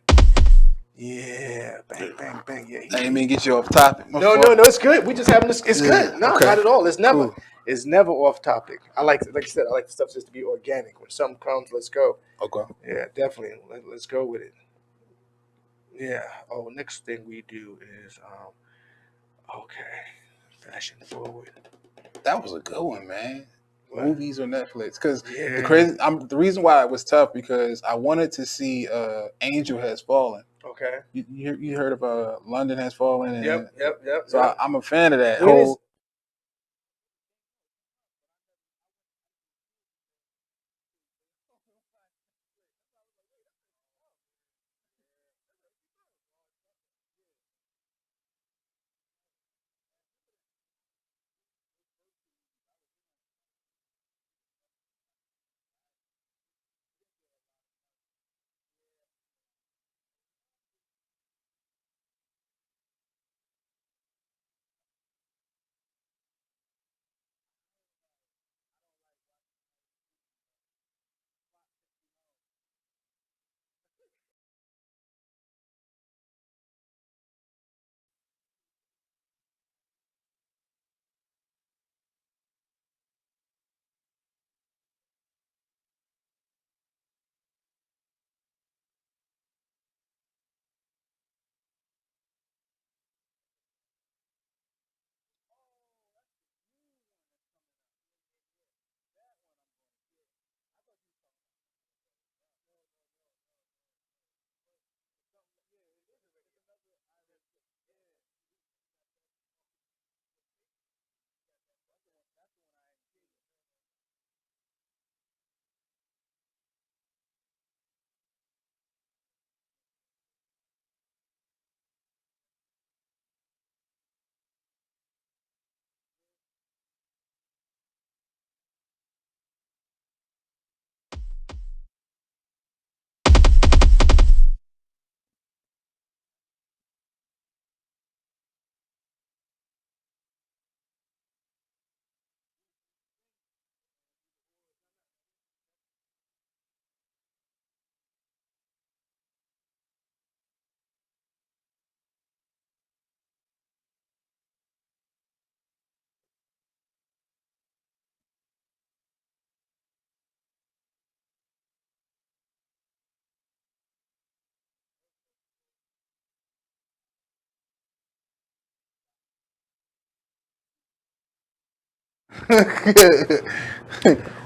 Speaker 6: Yeah, bang. Yeah.
Speaker 7: I didn't mean to get you off topic.
Speaker 6: No, it's good. We just having this. It's good. No,
Speaker 7: okay.
Speaker 6: Not at all. It's never.
Speaker 7: Cool.
Speaker 6: It's never off topic. Like I said, I like the stuff just to be organic. When something comes, let's go.
Speaker 7: Okay.
Speaker 6: Yeah, definitely. Let's go with it. Yeah. Oh, next thing we do is fashion forward.
Speaker 7: That was a good one, man.
Speaker 6: What?
Speaker 7: Movies or Netflix? Because the reason why it was tough because I wanted to see Angel Has Fallen.
Speaker 6: Okay.
Speaker 7: You heard of London Has Fallen? And,
Speaker 6: Yep.
Speaker 7: So I'm a fan of that
Speaker 6: When
Speaker 7: whole.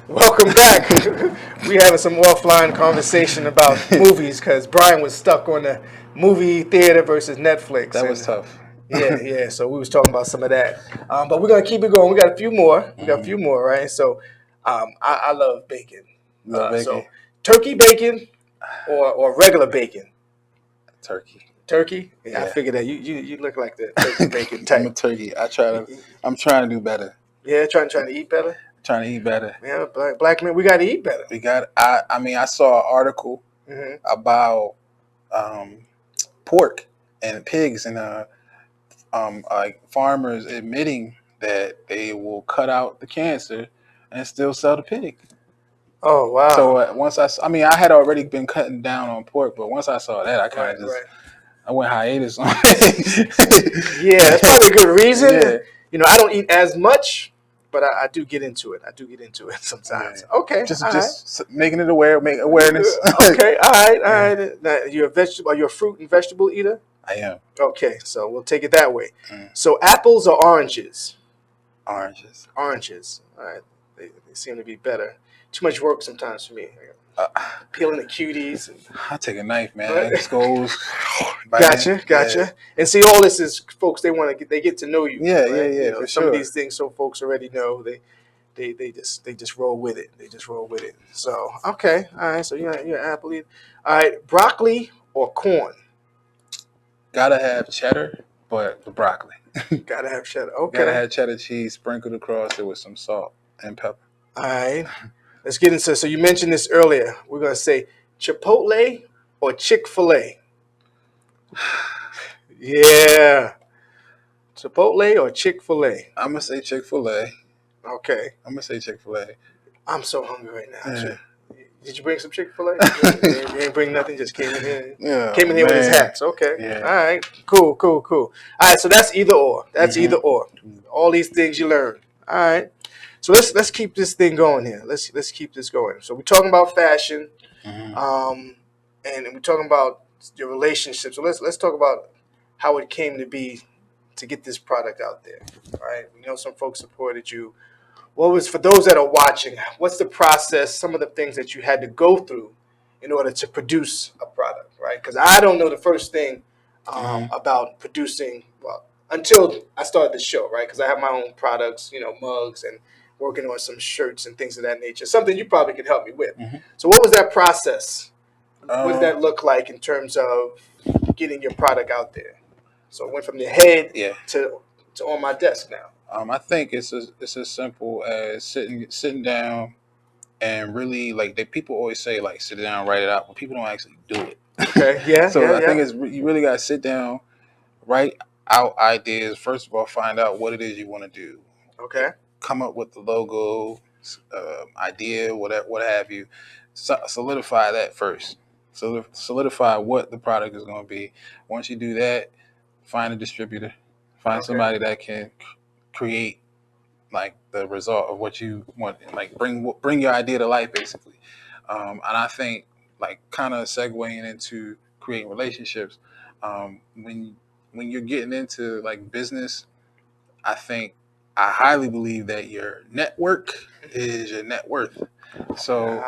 Speaker 6: Welcome back. We having some offline conversation about movies because Brian was stuck on the movie theater versus Netflix.
Speaker 7: That was tough.
Speaker 6: Yeah. So we was talking about some of that, but we're gonna keep it going. We got a few more. Right? So, I love bacon. So turkey bacon or regular bacon. Turkey. Yeah. I figured that you look like the turkey bacon type.
Speaker 7: I'm a turkey. I'm trying to do better.
Speaker 6: Yeah, trying to eat better.
Speaker 7: Trying to eat better.
Speaker 6: Yeah, black men, we got to eat better.
Speaker 7: I saw an article about pork and pigs, and like farmers admitting that they will cut out the cancer and still sell the pig.
Speaker 6: Oh wow.
Speaker 7: So I mean, I had already been cutting down on pork, but once I saw that, I kind of I went hiatus on it.
Speaker 6: Yeah, that's probably a good reason.
Speaker 7: Yeah.
Speaker 6: You know, I don't eat as much, but I do get into it. Sometimes.
Speaker 7: Yeah.
Speaker 6: Okay,
Speaker 7: Just making it make awareness.
Speaker 6: Okay, all right. Now, you're a vegetable. Are you a fruit and vegetable eater?
Speaker 7: I am.
Speaker 6: Okay, so we'll take it that way. So apples or oranges?
Speaker 7: Oranges.
Speaker 6: Oranges. All right, they seem to be better. Too much work sometimes for me. Peeling the cuties.
Speaker 7: I take a knife, man. It just goes.
Speaker 6: Gotcha.
Speaker 7: Yeah.
Speaker 6: And see, all this is folks. They get to know you.
Speaker 7: Yeah,
Speaker 6: right?
Speaker 7: yeah.
Speaker 6: You know,
Speaker 7: For
Speaker 6: some
Speaker 7: sure.
Speaker 6: of these things, so folks already know. They just roll with it. So okay, all right. So you're an apple eater. All right, broccoli or corn?
Speaker 7: Gotta have cheddar, but the broccoli.
Speaker 6: Gotta have cheddar. Okay.
Speaker 7: Gotta have cheddar cheese sprinkled across it with some salt and pepper.
Speaker 6: All right. Let's get into. So you mentioned this earlier. We're gonna say Chipotle or Chick-fil-A. Yeah. Chipotle or Chick-fil-A?
Speaker 7: I'm gonna say Chick-fil-A.
Speaker 6: Okay.
Speaker 7: I'm gonna say Chick-fil-A.
Speaker 6: I'm so hungry right now.
Speaker 7: Yeah.
Speaker 6: Did you bring some Chick-fil-A? You ain't bring nothing. Just came in here.
Speaker 7: Yeah,
Speaker 6: Came in here with his
Speaker 7: man.
Speaker 6: hats. Okay.
Speaker 7: Yeah.
Speaker 6: All right. Cool. All right. So that's either or. Either or. All these things you learn. All right. So let's keep this thing going here. Let's keep this going. So we're talking about fashion, and we're talking about your relationship. So let's talk about how it came to be to get this product out there. All right. We know some folks supported you. What was, for those that are watching, what's the process, some of the things that you had to go through in order to produce a product, right? Because I don't know the first thing about producing, well, until I started the show, right? Because I have my own products, mugs, and working on some shirts and things of that nature. Something you probably could help me with. So what was that process? What did that look like in terms of getting your product out there? So it went from your head to on my desk now.
Speaker 7: I think it's as simple as sitting down and really, like, people always say, like, sit down, write it out, but people don't actually do it.
Speaker 6: Okay. Yeah.
Speaker 7: So I think you really got to sit down, write out ideas. First of all, find out what it is you want to do.
Speaker 6: Okay.
Speaker 7: Come up with the logo, idea, what have you. Solidify that first. Solidify what the product is going to be. Once you do that, find a distributor. Find somebody that can create, like, the result of what you want. Like, bring your idea to life, basically. And I think, like, kind of segueing into creating relationships, when you're getting into, like, business, I highly believe that your network is your net worth. So,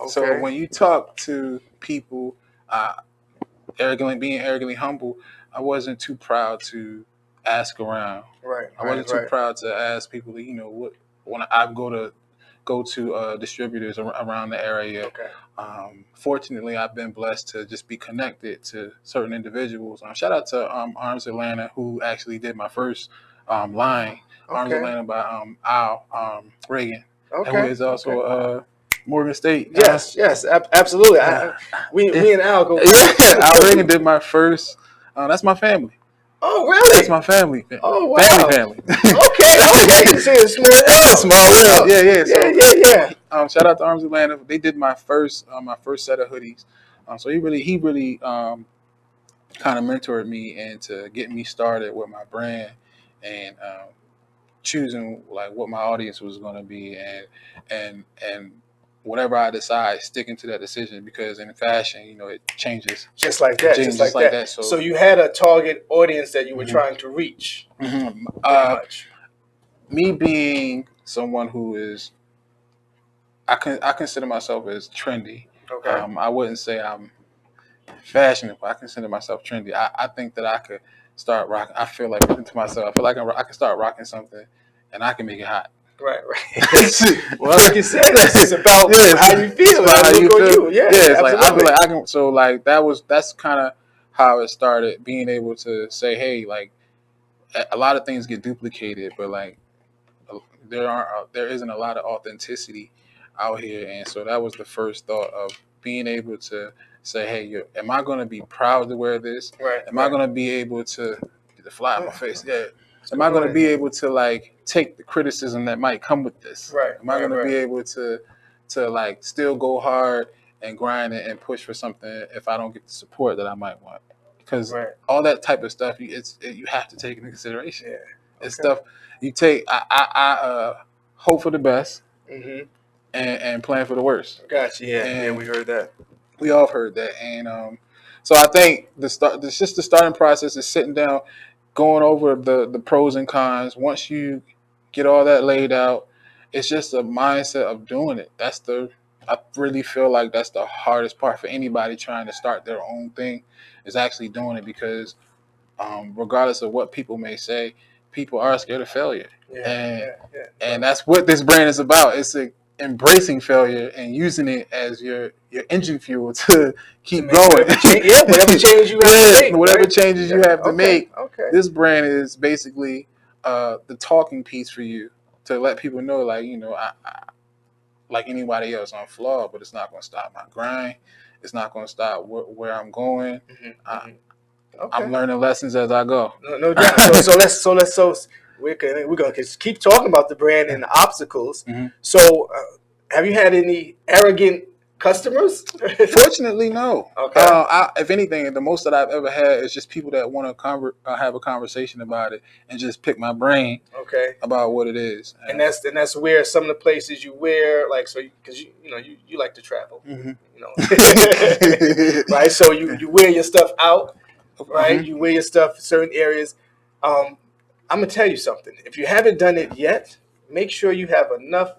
Speaker 7: so when you talk to people, being arrogantly humble, I wasn't too proud to ask around. I wasn't too proud to ask people, what, when I go to distributors around the area. Fortunately, I've been blessed to just be connected to certain individuals. Shout out to Arms Atlanta, who actually did my first line. Arms Atlanta by Al Reagan, who is also Morgan State.
Speaker 6: Yes, absolutely. We and Al go.
Speaker 7: Al Reagan did my first. That's my family.
Speaker 6: Oh, really?
Speaker 7: That's my family.
Speaker 6: Oh, wow.
Speaker 7: Family.
Speaker 6: Okay. See, it's small world.
Speaker 7: Yeah. Shout out to Arms Atlanta. They did my first set of hoodies. So he really kind of mentored me into getting me started with my brand and choosing, like, what my audience was going to be and whatever I decide, sticking to that decision, because in fashion, it changes.
Speaker 6: Just like that. So you had a target audience that you were trying to reach.
Speaker 7: Me being someone who is, I consider myself as trendy.
Speaker 6: Okay.
Speaker 7: I wouldn't say I'm fashionable. I consider myself trendy. I think that I could start rocking. I feel like I can start rocking something, and I can make it hot.
Speaker 6: Right. Well, like you said, it's about how you feel.
Speaker 7: How you feel.
Speaker 6: Yeah,
Speaker 7: it's like I feel like I can. So, like, that's kind of how it started. Being able to say, hey, like, a lot of things get duplicated, but, like, there isn't a lot of authenticity out here, and so that was the first thought of being able to say, hey, am I going to be proud to wear this?
Speaker 6: Right.
Speaker 7: Am I going to be able to get the fly on my face? Yeah. Am I going to be able to like take the criticism that might come with this?
Speaker 6: Right.
Speaker 7: Am I going to be able to like still go hard and grind it and push for something if I don't get the support that I might want? Because all that type of stuff, you have to take into consideration. Yeah. It's stuff you take. I hope for the best and plan for the worst.
Speaker 6: Gotcha. Yeah, we heard that.
Speaker 7: We all heard that, and so I think the starting process is sitting down, going over the pros and cons. Once you get all that laid out, it's just a mindset of doing it. I really feel like that's the hardest part for anybody trying to start their own thing, is actually doing it, because regardless of what people may say, people are scared of failure. And that's what this brand is about. It's embracing failure and using it as your engine fuel to keep going.
Speaker 6: Whatever change you have to make.
Speaker 7: Whatever changes you have to make. This brand is basically the talking piece for you to let people know, like, I like anybody else, I'm flawed, but it's not going to stop my grind. It's not going to stop where I'm going. I'm learning lessons as I go.
Speaker 6: No doubt. So we're gonna keep talking about the brand and the obstacles. So, have you had any arrogant customers?
Speaker 7: Fortunately, no. Okay. If anything, the most that I've ever had is just people that want to have a conversation about it and just pick my brain. Okay. About what it is.
Speaker 6: And that's where some of the places you wear, like, so because you like to travel, right? So you wear your stuff out, right? You wear your stuff in certain areas. I'm going to tell you something. If you haven't done it yet, make sure you have enough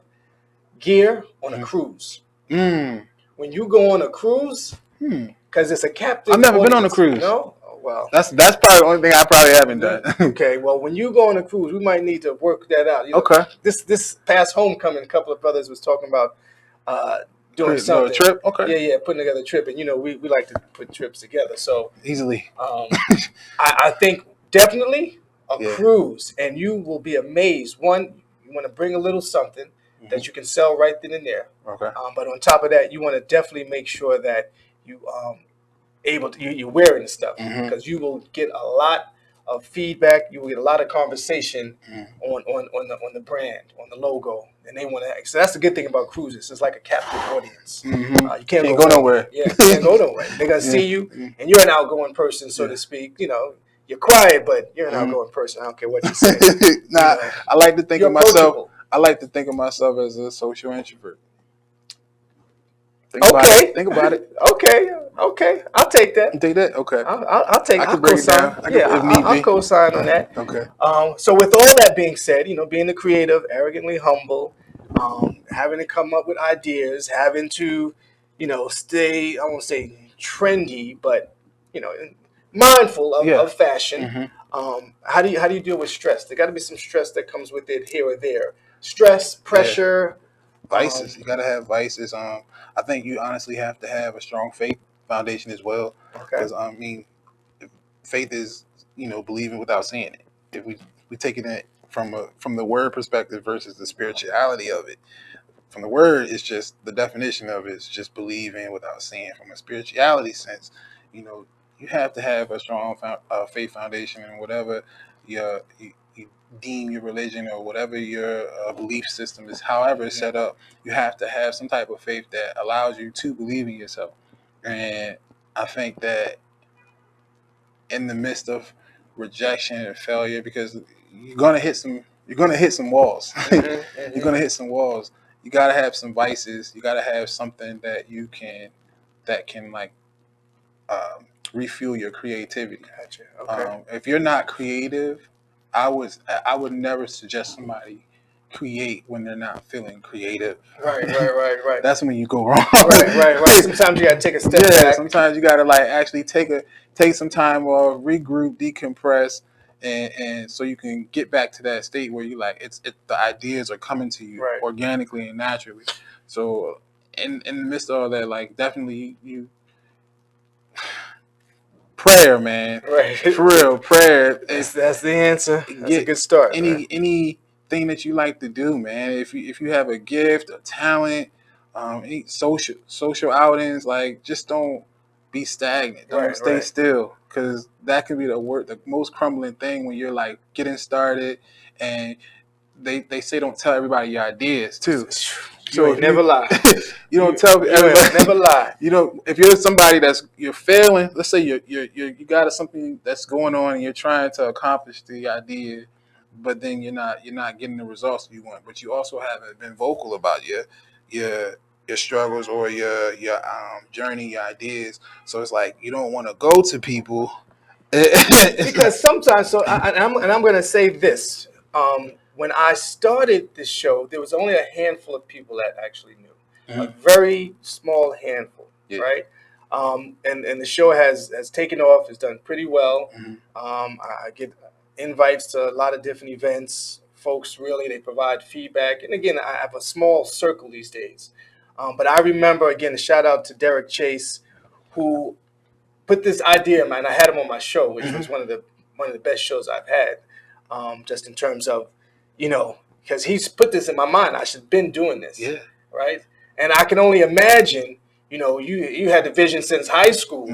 Speaker 6: gear on a cruise. When you go on a cruise, because it's a captive
Speaker 7: I've never been on a cruise.
Speaker 6: No? Oh, well.
Speaker 7: That's probably the only thing I probably haven't done.
Speaker 6: Okay, well, when you go on a cruise, we might need to work that out. Okay. This past homecoming, a couple of brothers was talking about doing something.
Speaker 7: A trip? Okay.
Speaker 6: Yeah, putting together a trip. And, we like to put trips together. So
Speaker 7: easily.
Speaker 6: I think definitely a cruise, and you will be amazed. One, you want to bring a little something that you can sell right then and there. Okay. But on top of that, you want to definitely make sure that you you're wearing the stuff, because you will get a lot of feedback. You will get a lot of conversation on the brand, on the logo, and they want to. So that's the good thing about cruises. It's like a captive audience. You can't go
Speaker 7: nowhere.
Speaker 6: Yeah, you can't go nowhere. They're gonna see you, and you're an outgoing person, so to speak. You're quiet, but you're an outgoing person. I don't care what you say.
Speaker 7: I like to think of myself. I like to think of myself as a social introvert. Think about it.
Speaker 6: Okay. I'll take that.
Speaker 7: You take that? Okay.
Speaker 6: I'll take.
Speaker 7: I can break it down.
Speaker 6: I'll co-sign on that. Okay. So with all that being said, being the creative, arrogantly humble, having to come up with ideas, having to, stay, I won't say trendy, but mindful of fashion. How do you deal with stress? There got to be some stress that comes with it here or there. Stress, pressure,
Speaker 7: vices. You got to have vices. I think you honestly have to have a strong faith foundation as well. Because faith is believing without seeing it. If we take it from the word perspective versus the spirituality of it. From the word, it's just the definition of it is just believing without seeing. From a spirituality sense, you have to have a strong faith foundation in whatever you deem your religion or whatever your belief system is, however it's set up. You have to have some type of faith that allows you to believe in yourself. And I think that in the midst of rejection and failure, because you're gonna hit some walls. You're gonna hit some walls. You gotta have some vices. You gotta have something that can like refuel your creativity.
Speaker 6: Gotcha. Okay.
Speaker 7: If you're not creative, I would never suggest somebody create when they're not feeling creative.
Speaker 6: Right.
Speaker 7: That's when you go wrong.
Speaker 6: Right. Sometimes you gotta take a step back.
Speaker 7: Sometimes you gotta actually take some time off, regroup, decompress, and so you can get back to that state where you the ideas are coming to you organically and naturally. So in the midst of all that, definitely you prayer, man.
Speaker 6: Right.
Speaker 7: For real, prayer.
Speaker 6: That's the answer. That's a good start.
Speaker 7: Anything that you like to do, man. If you have a gift, a talent, Eat social outings. Like, just don't be stagnant. Don't
Speaker 6: Right,
Speaker 7: stay
Speaker 6: right.
Speaker 7: still, because that can be the most crumbling thing when you're like getting started. And they say don't tell everybody your ideas too.
Speaker 6: You
Speaker 7: So
Speaker 6: ain't
Speaker 7: if
Speaker 6: never lie.
Speaker 7: you don't tell
Speaker 6: You
Speaker 7: everybody,
Speaker 6: ain't never lie.
Speaker 7: you know, if you're somebody you're failing, let's say you got something that's going on and you're trying to accomplish the idea, but then you're not getting the results you want, but you also haven't been vocal about your your struggles or your journey, your ideas. So it's like you don't want to go to people.
Speaker 6: Because sometimes, I'm going to say this. When I started this show, there was only a handful of people that actually knew, a very small handful,
Speaker 7: Yeah.
Speaker 6: right? And the show has taken off. It's done pretty well. I get invites to a lot of different events. Folks really, they provide feedback. And again, I have a small circle these days. But I remember, again, a shout out to Derek Chase, who put this idea, man. I had him on my show, which was one of the best shows I've had, just in terms of, because he's put this in my mind. I should have been doing this,
Speaker 7: Yeah.
Speaker 6: right? And I can only imagine, you had the vision since high school.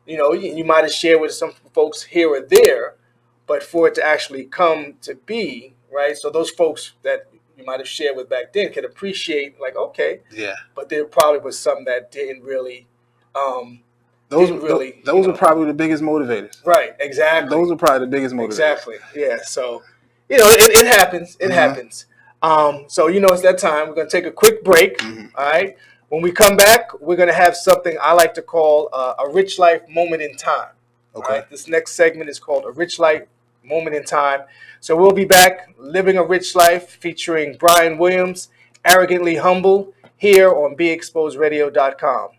Speaker 6: You might have shared with some folks here or there, but for it to actually come to be, right? So those folks that you might have shared with back then could appreciate, like, okay,
Speaker 7: Yeah.
Speaker 6: but there probably was some that didn't really.
Speaker 7: Those
Speaker 6: Didn't
Speaker 7: are probably the biggest motivators.
Speaker 6: Right, exactly.
Speaker 7: Those are probably the biggest motivators.
Speaker 6: Exactly. Yeah. So, it happens. It happens. So it's that time. We're gonna take a quick break. All right. When we come back, we're gonna have something I like to call a rich life moment in time.
Speaker 7: Okay.
Speaker 6: All right. This next segment is called a rich life moment in time. So we'll be back, living a rich life, featuring Brian Williams, arrogantly humble, here on BeExposedRadio.com.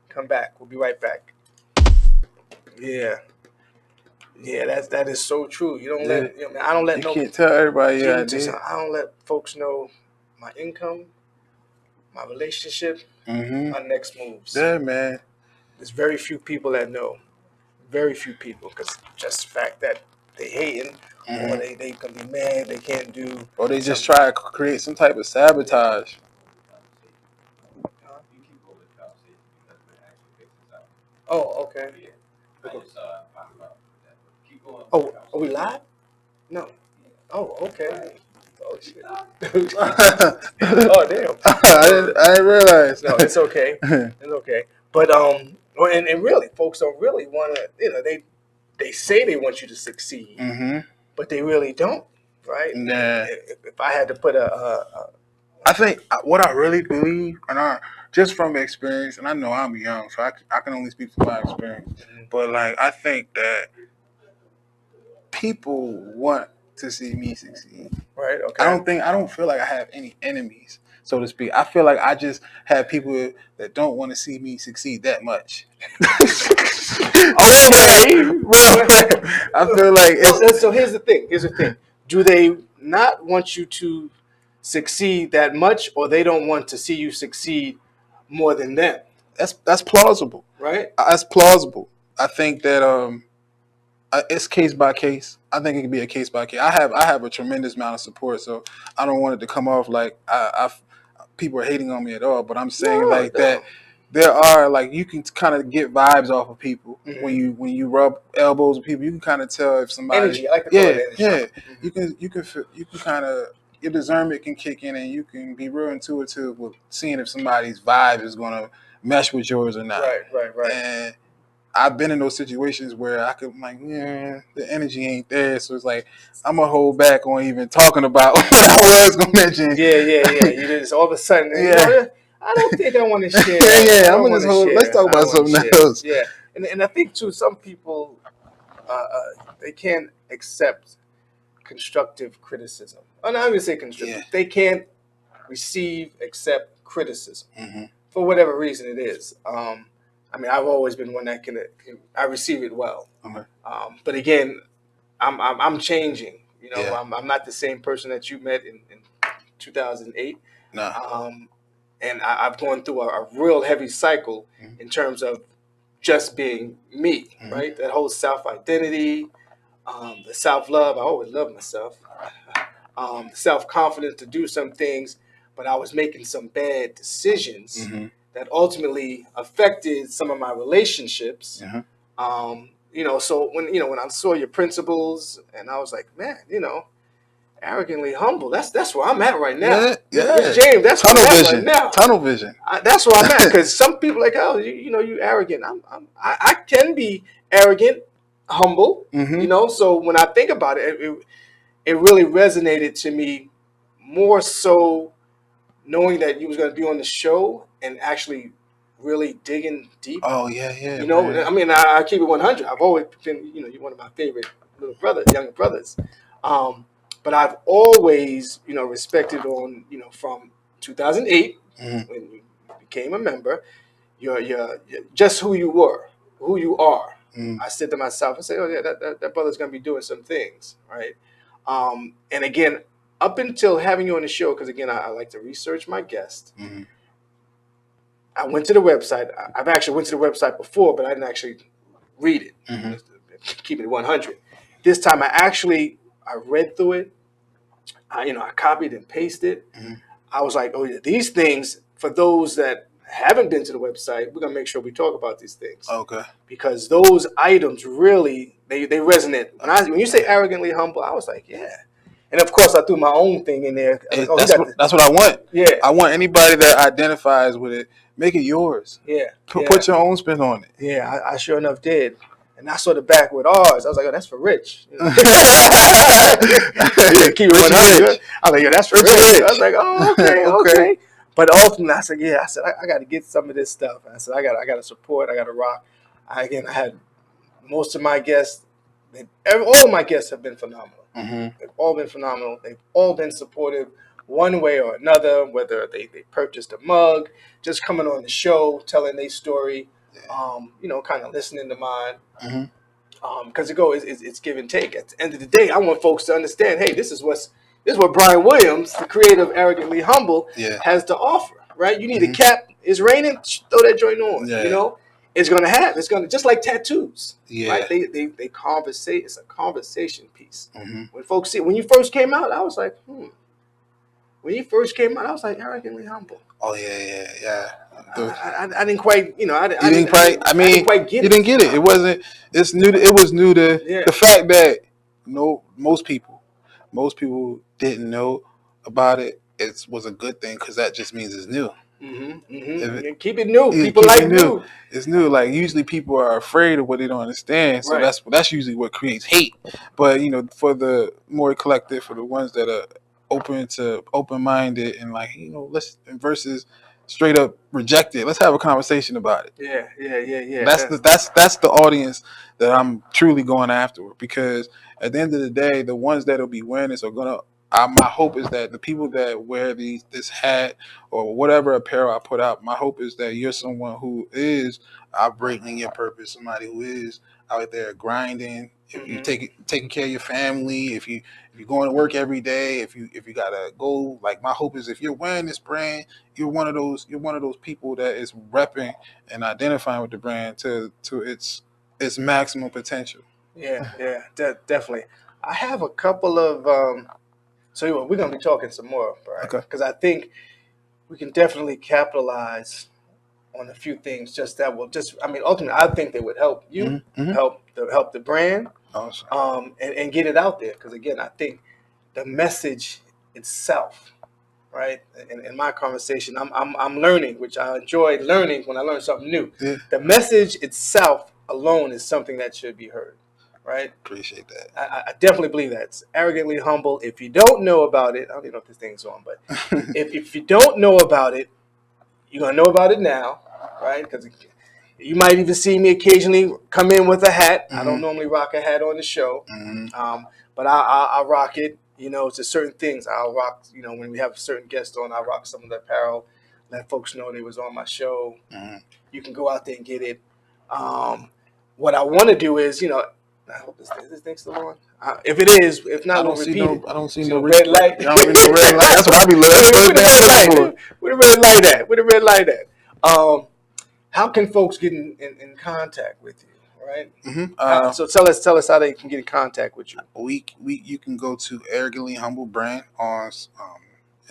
Speaker 6: Come back. We'll be right back. Yeah. Yeah, that is so true. You don't let I don't let
Speaker 7: You can't tell everybody your idea.
Speaker 6: I don't let folks know my income, my relationship, my next moves.
Speaker 7: Yeah, man.
Speaker 6: There's very few people that know. Very few people, because just the fact that they hating or they can be mad, they can't do,
Speaker 7: or they just try to create some type of sabotage.
Speaker 6: Oh, okay. Oh, are we live? No. Oh, okay. Oh shit. Oh damn.
Speaker 7: I didn't realize.
Speaker 6: No, it's okay. It's okay. But and really, folks don't really want to. They say they want you to succeed, but they really don't, right?
Speaker 7: Nah.
Speaker 6: If I had to put
Speaker 7: I think what I really believe, and just from experience, and I know I'm young, so I can only speak from my experience, but like I think that people want to see me succeed.
Speaker 6: right, okay.
Speaker 7: I don't feel like I have any enemies, so to speak. I feel like I just have people that don't want to see me succeed that much.
Speaker 6: Okay.
Speaker 7: I feel like it's,
Speaker 6: So here's the thing. Do they not want you to succeed that much, or they don't want to see you succeed more than them?
Speaker 7: that's plausible.
Speaker 6: Right?
Speaker 7: That's plausible. I think that it's case by case. I think it can be a case by case. I have a tremendous amount of support, so I don't want it to come off like people are hating on me at all. But I'm saying that there are, like, you can kind of get vibes off of people when you rub elbows with people. You can kind of tell if somebody
Speaker 6: Energy. I like to call it energy.
Speaker 7: You can kind of, your discernment can kick in, and you can be real intuitive with seeing if somebody's vibe is gonna mesh with yours or not.
Speaker 6: Right.
Speaker 7: And I've been in those situations where I could, like, the energy ain't there, so it's like I'm gonna hold back on even talking about what I was gonna mention.
Speaker 6: Yeah. You just all of a sudden, I don't think I want to share.
Speaker 7: I'm gonna just hold. Let's talk about something else.
Speaker 6: Yeah, and I think too, some people they can't accept constructive criticism. I'm not gonna say constructive.
Speaker 7: Yeah.
Speaker 6: They can't accept criticism for whatever reason it is. I mean, I've always been one that I receive it well.
Speaker 7: Okay.
Speaker 6: But again, I'm changing.
Speaker 7: Yeah.
Speaker 6: I'm not the same person that you met in 2008.
Speaker 7: Nah.
Speaker 6: And I've gone through a real heavy cycle in terms of just being me, right? That whole self-identity, the self-love. I always love myself. The self-confidence to do some things. but I was making some bad decisions that ultimately affected some of my relationships. So when I saw your principles, and I was like, man, arrogantly humble. That's where I'm at right now. Rich James, that's where I'm at right now.
Speaker 7: Tunnel vision.
Speaker 6: That's where I'm at, because some people are like, oh, you arrogant. I can be arrogant, humble. So when I think about it, it really resonated to me more so knowing that you was going to be on the show and actually really digging deep.
Speaker 7: Oh yeah.
Speaker 6: I mean, I keep it 100. I've always been, you're one of my favorite younger brothers. But I've always, respected on, from 2008 when you became a member, you're just who you were, who you are. I said to myself, I said, oh yeah, that brother's going to be doing some things, right? And again, up until having you on the show, because again, I like to research my guests. I went to the website. I've actually went to the website before, but I didn't actually read it. Keeping it 100. This time, I read through it. I copied and pasted. I was like, oh yeah, these things, for those that haven't been to the website, we're gonna make sure we talk about these things.
Speaker 7: Okay.
Speaker 6: Because those items really they resonate. When you say arrogantly humble, I was like, yeah. And of course, I threw my own thing in there.
Speaker 7: Like, that's what I want.
Speaker 6: Yeah.
Speaker 7: I want anybody that identifies with it, make it yours.
Speaker 6: Yeah.
Speaker 7: Put your own spin on it.
Speaker 6: Yeah, I sure enough did. And I saw the back with ours. I was like, oh, that's for Rich. Keep it 100. I was like, yeah, that's for Rich. I was like, oh, okay. But ultimately, I said, I got to get some of this stuff. I said, I got to support. I got to rock. I had most of my guests. All of my guests have been phenomenal. They've all been phenomenal. They've all been supportive one way or another, whether they purchased a mug, just coming on the show, telling their story, kind of listening to mine. Because it's give and take. At the end of the day, I want folks to understand, hey, this is what Brian Willams, the creator of Arrogantly Humble, has to offer, right? You need a cap. It's raining, throw that joint on, It's gonna just like tattoos, right? They conversate. It's a conversation piece. When folks when you first came out, I was like, When you first came out, I was like, arrogantly humble.
Speaker 7: Oh yeah.
Speaker 6: I didn't quite, I
Speaker 7: didn't quite get it. You didn't get it. It wasn't. It's new. It was new to the fact that most people didn't know about it. It was a good thing because that just means it's new.
Speaker 6: Keep it new. People like new.
Speaker 7: It's new. Like usually people are afraid of what they don't understand. So that's usually what creates hate. But for the more collective, for the ones that are open-minded and let's versus straight up reject it. Let's have a conversation about it.
Speaker 6: Yeah.
Speaker 7: That's the audience that I'm truly going after, because at the end of the day, the ones that'll be wearing this are gonna. My hope is that the people that wear this hat or whatever apparel I put out, my hope is that you're someone who is operating in your purpose, somebody who is out there grinding. If you taking care of your family, if you're going to work every day, if you got a goal, like my hope is if you're wearing this brand, you're one of those people that is repping and identifying with the brand to its maximum potential.
Speaker 6: Yeah, definitely. I have a couple of so we're gonna be talking some more, right?
Speaker 7: Okay.
Speaker 6: Because I think we can definitely capitalize on a few things. Ultimately, I think they would help you, help the brand,
Speaker 7: awesome.
Speaker 6: and get it out there. Because again, I think the message itself, right? In my conversation, I'm learning, which I enjoy learning when I learn something new.
Speaker 7: Yeah.
Speaker 6: The message itself alone is something that should be heard. Right?
Speaker 7: Appreciate that.
Speaker 6: I definitely believe that. It's arrogantly humble. If you don't know about it, I don't even know if this thing's on, but if you don't know about it, you're going to know about it now, right? Because you might even see me occasionally come in with a hat. I don't normally rock a hat on the show, but I rock it, to certain things. I'll rock, when we have certain guests on, I'll rock some of the apparel, let folks know they was on my show. You can go out there and get it. What I want to do is, I hope this thing's still on. If it is, if not, we'll repeat it.
Speaker 7: I don't see no
Speaker 6: red light.
Speaker 7: I don't see no red light. That's what I be looking for.
Speaker 6: Where the red light at? Where the red light at? How can folks get in contact with you? Right. So tell us how they can get in contact with you.
Speaker 7: You can go to Arrogantly Humble Brand on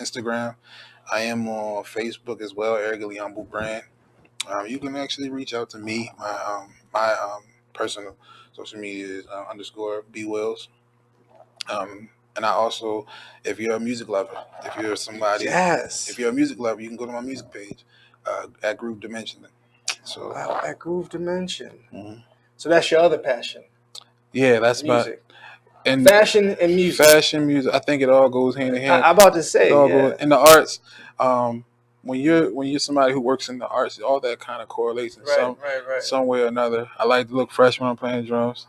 Speaker 7: Instagram. I am on Facebook as well, Arrogantly Humble Brand. You can actually reach out to me. My personal social media is underscore B Wills. And I also, if you're a music lover, if you're somebody,
Speaker 6: Yes.
Speaker 7: if you're a music lover, you can go to my music page at Groove Dimension. So
Speaker 6: Wow, at Groove Dimension.
Speaker 7: mhm.
Speaker 6: So that's your other passion,
Speaker 7: Yeah, that's
Speaker 6: music,
Speaker 7: and
Speaker 6: fashion and music.
Speaker 7: fashion, music. I think it all goes hand in hand.
Speaker 6: I'm about to
Speaker 7: It
Speaker 6: say,
Speaker 7: all
Speaker 6: yeah.
Speaker 7: goes in the arts. When you're somebody who works in the arts, all that kind of correlates in
Speaker 6: Right.
Speaker 7: some way or another. I like to look fresh when I'm playing drums.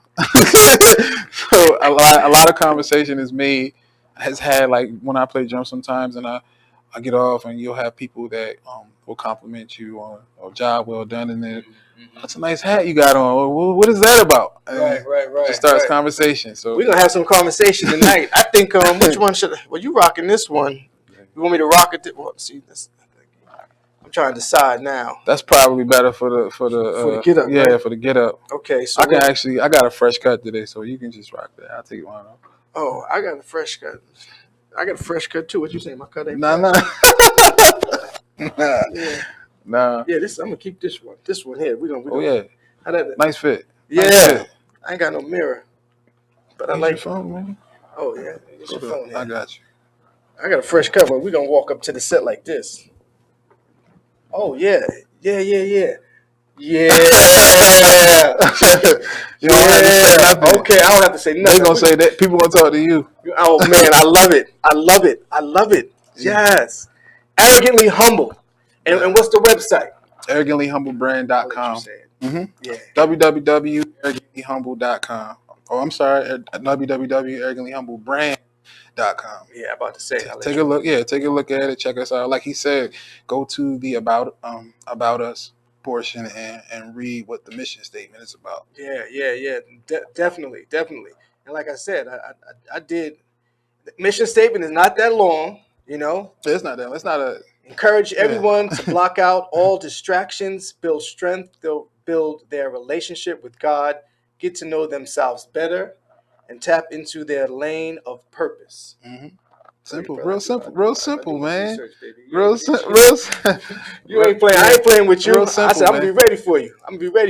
Speaker 7: So a lot of conversation has had like when I play drums sometimes, and I get off and you'll have people that will compliment you on a job well done, and then that's a nice hat you got on. What is that about? And
Speaker 6: Right.
Speaker 7: just starts
Speaker 6: right.
Speaker 7: conversation. So
Speaker 6: We're gonna have some conversation tonight. I think which one should well you rocking this one. You want me to rock it? Well, see this. I'm trying to decide now.
Speaker 7: that's probably better for the
Speaker 6: get up.
Speaker 7: Yeah,
Speaker 6: Right?
Speaker 7: for the get up.
Speaker 6: Okay, so
Speaker 7: I got a fresh cut today, so you can just rock that. I'll take mine off.
Speaker 6: oh, I got a fresh cut. I got a fresh cut too. What you saying? My cut ain't
Speaker 7: Nah,
Speaker 6: fresh.
Speaker 7: nah.
Speaker 6: Yeah.
Speaker 7: Nah.
Speaker 6: Yeah, I'm gonna keep this one. This one here. We
Speaker 7: Oh yeah,
Speaker 6: How that?
Speaker 7: nice fit.
Speaker 6: Yeah.
Speaker 7: Nice fit.
Speaker 6: I ain't got no mirror, but I
Speaker 7: Use
Speaker 6: like.
Speaker 7: your phone, man.
Speaker 6: Oh yeah, it's your phone here.
Speaker 7: I got you.
Speaker 6: I got a fresh cover. We're gonna walk up to the set like this. Oh yeah. Yeah.
Speaker 7: You don't have to say nothing.
Speaker 6: Okay, I don't have to say
Speaker 7: They
Speaker 6: nothing.
Speaker 7: gonna say that. People gonna talk to you.
Speaker 6: Oh man, I love it. Yes. Arrogantly humble. And what's the website?
Speaker 7: ArrogantlyHumbleBrand.com.
Speaker 6: I'll let you say it. Yeah.
Speaker 7: www.arrogantlyhumble.com. Oh, I'm sorry. www.arrogantlyhumblebrand.com.
Speaker 6: Yeah, I'm about to say.
Speaker 7: Take a look. Yeah, take a look at it. Check us out. Like he said, go to the about us portion and read what the mission statement is about.
Speaker 6: Yeah. Definitely. And like I said, I did. The mission statement is not that long.
Speaker 7: It's not that. It's not a.
Speaker 6: Encourage everyone to block out all distractions, build strength, they'll build their relationship with God, get to know themselves better, and tap into their lane of purpose.
Speaker 7: Mm-hmm. Simple,
Speaker 6: Real simple,
Speaker 7: man.
Speaker 6: Research, baby.
Speaker 7: Real simple.
Speaker 6: You ain't playing. I ain't playing with you.
Speaker 7: Real simple,
Speaker 6: I said I'm gonna
Speaker 7: man.
Speaker 6: be ready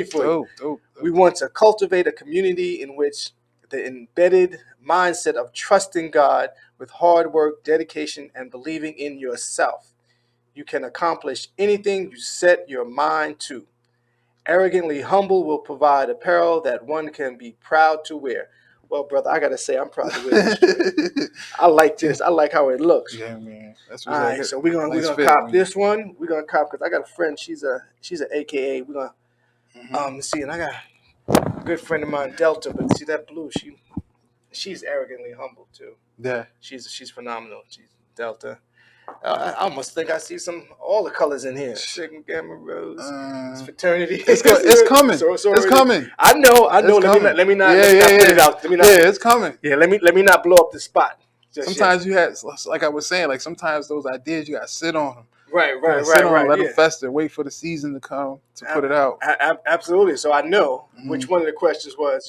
Speaker 6: for you.
Speaker 7: Dope.
Speaker 6: We want to cultivate a community in which the embedded mindset of trusting God with hard work, dedication, and believing in yourself. You can accomplish anything you set your mind to. Arrogantly Humble will provide apparel that one can be proud to wear. Well, brother, I gotta say I'm proud to wear this. I like this. I like how it looks.
Speaker 7: Yeah, man. That's
Speaker 6: All
Speaker 7: what's
Speaker 6: right, so we're gonna cop this one. We're gonna cop because I got a friend. She's a AKA. We're gonna see, and I got a good friend of mine, Delta. But see that blue? She's arrogantly humble too.
Speaker 7: Yeah.
Speaker 6: She's phenomenal. She's Delta. I almost think I see all the colors in here. Sigma, Gamma, Rose, it's fraternity.
Speaker 7: It's coming. It's coming.
Speaker 6: I know. Let me not put it out.
Speaker 7: It's coming.
Speaker 6: Yeah, let me not blow up the spot.
Speaker 7: Sometimes you had, like I was saying, like sometimes those ideas you got to sit on them.
Speaker 6: Right.
Speaker 7: Let them fester. Wait for the season to come to put it out.
Speaker 6: Absolutely. So I know which one of the questions was.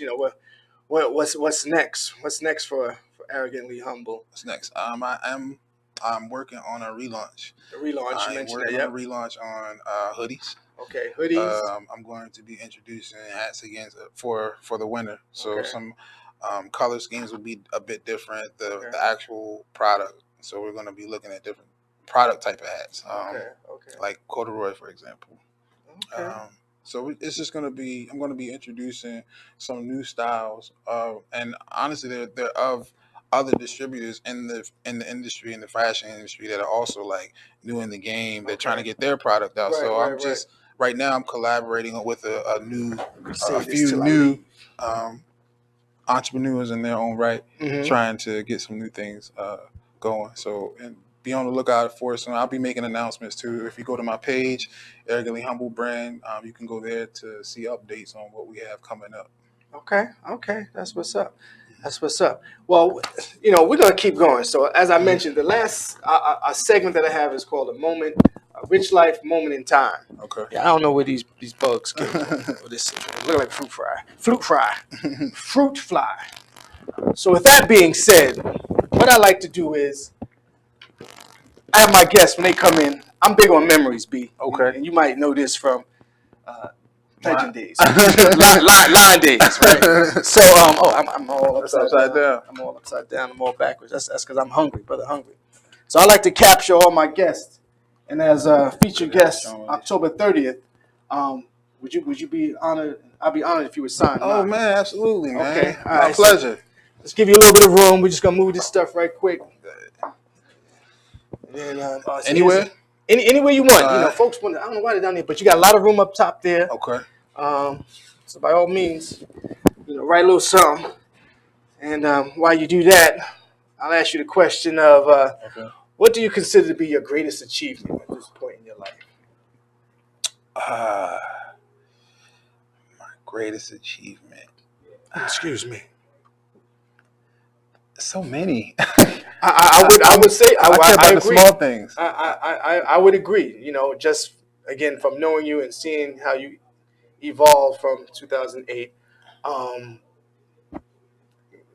Speaker 6: What's next? What's next for Arrogantly Humble?
Speaker 7: What's next? I'm working on a relaunch.
Speaker 6: The relaunch.
Speaker 7: I'm working on a relaunch on hoodies.
Speaker 6: Okay, hoodies.
Speaker 7: I'm going to be introducing hats again for the winter. So some color schemes will be a bit different. The actual product. So we're going to be looking at different product type of hats. Like corduroy, for example.
Speaker 6: Okay.
Speaker 7: So it's just going to be. I'm going to be introducing some new styles. And honestly, they're of other distributors in the industry, in the fashion industry, that are also like new in the game. They're trying to get their product out. Right now I'm collaborating with a few new entrepreneurs in their own right, trying to get some new things going. So, and be on the lookout for it. So I'll be making announcements too. If you go to my page, Arrogantly Humble Brand, you can go there to see updates on what we have coming up.
Speaker 6: Okay, that's what's up. Well, we're gonna keep going. So as I mentioned, the last a segment that I have is called a rich life moment in time.
Speaker 7: Okay.
Speaker 6: Yeah, I don't know where these bugs came from. This look like fruit fly. So with that being said, what I like to do is I have my guests when they come in. I'm big on memories, B.
Speaker 7: Okay.
Speaker 6: And you might know this from legend days,
Speaker 7: Line
Speaker 6: line days, right? So, I'm all upside
Speaker 7: down.
Speaker 6: I'm all upside down. I'm all backwards. That's because I'm hungry, brother, hungry. So I like to capture all my guests, and as a featured guest, October 30th, would you be honored? I'd be honored if you would sign.
Speaker 7: Oh
Speaker 6: mine.
Speaker 7: man, absolutely, man.
Speaker 6: Okay, all
Speaker 7: My
Speaker 6: right,
Speaker 7: pleasure.
Speaker 6: So let's give you a little bit of room. We're just gonna move this stuff right quick. And then,
Speaker 7: Anywhere?
Speaker 6: Anywhere you want.
Speaker 7: All right.
Speaker 6: Folks want. I don't know why they're down there, but you got a lot of room up top there.
Speaker 7: Okay.
Speaker 6: So by all means, write a little something. And while you do that, I'll ask you the question of
Speaker 7: Okay.
Speaker 6: what do you consider to be your greatest achievement at this point in your life?
Speaker 7: My greatest achievement.
Speaker 6: Excuse me.
Speaker 7: So many.
Speaker 6: I would say
Speaker 7: I care about the
Speaker 6: agree.
Speaker 7: small things.
Speaker 6: I would agree. Just again from knowing you and seeing how you evolved from 2008.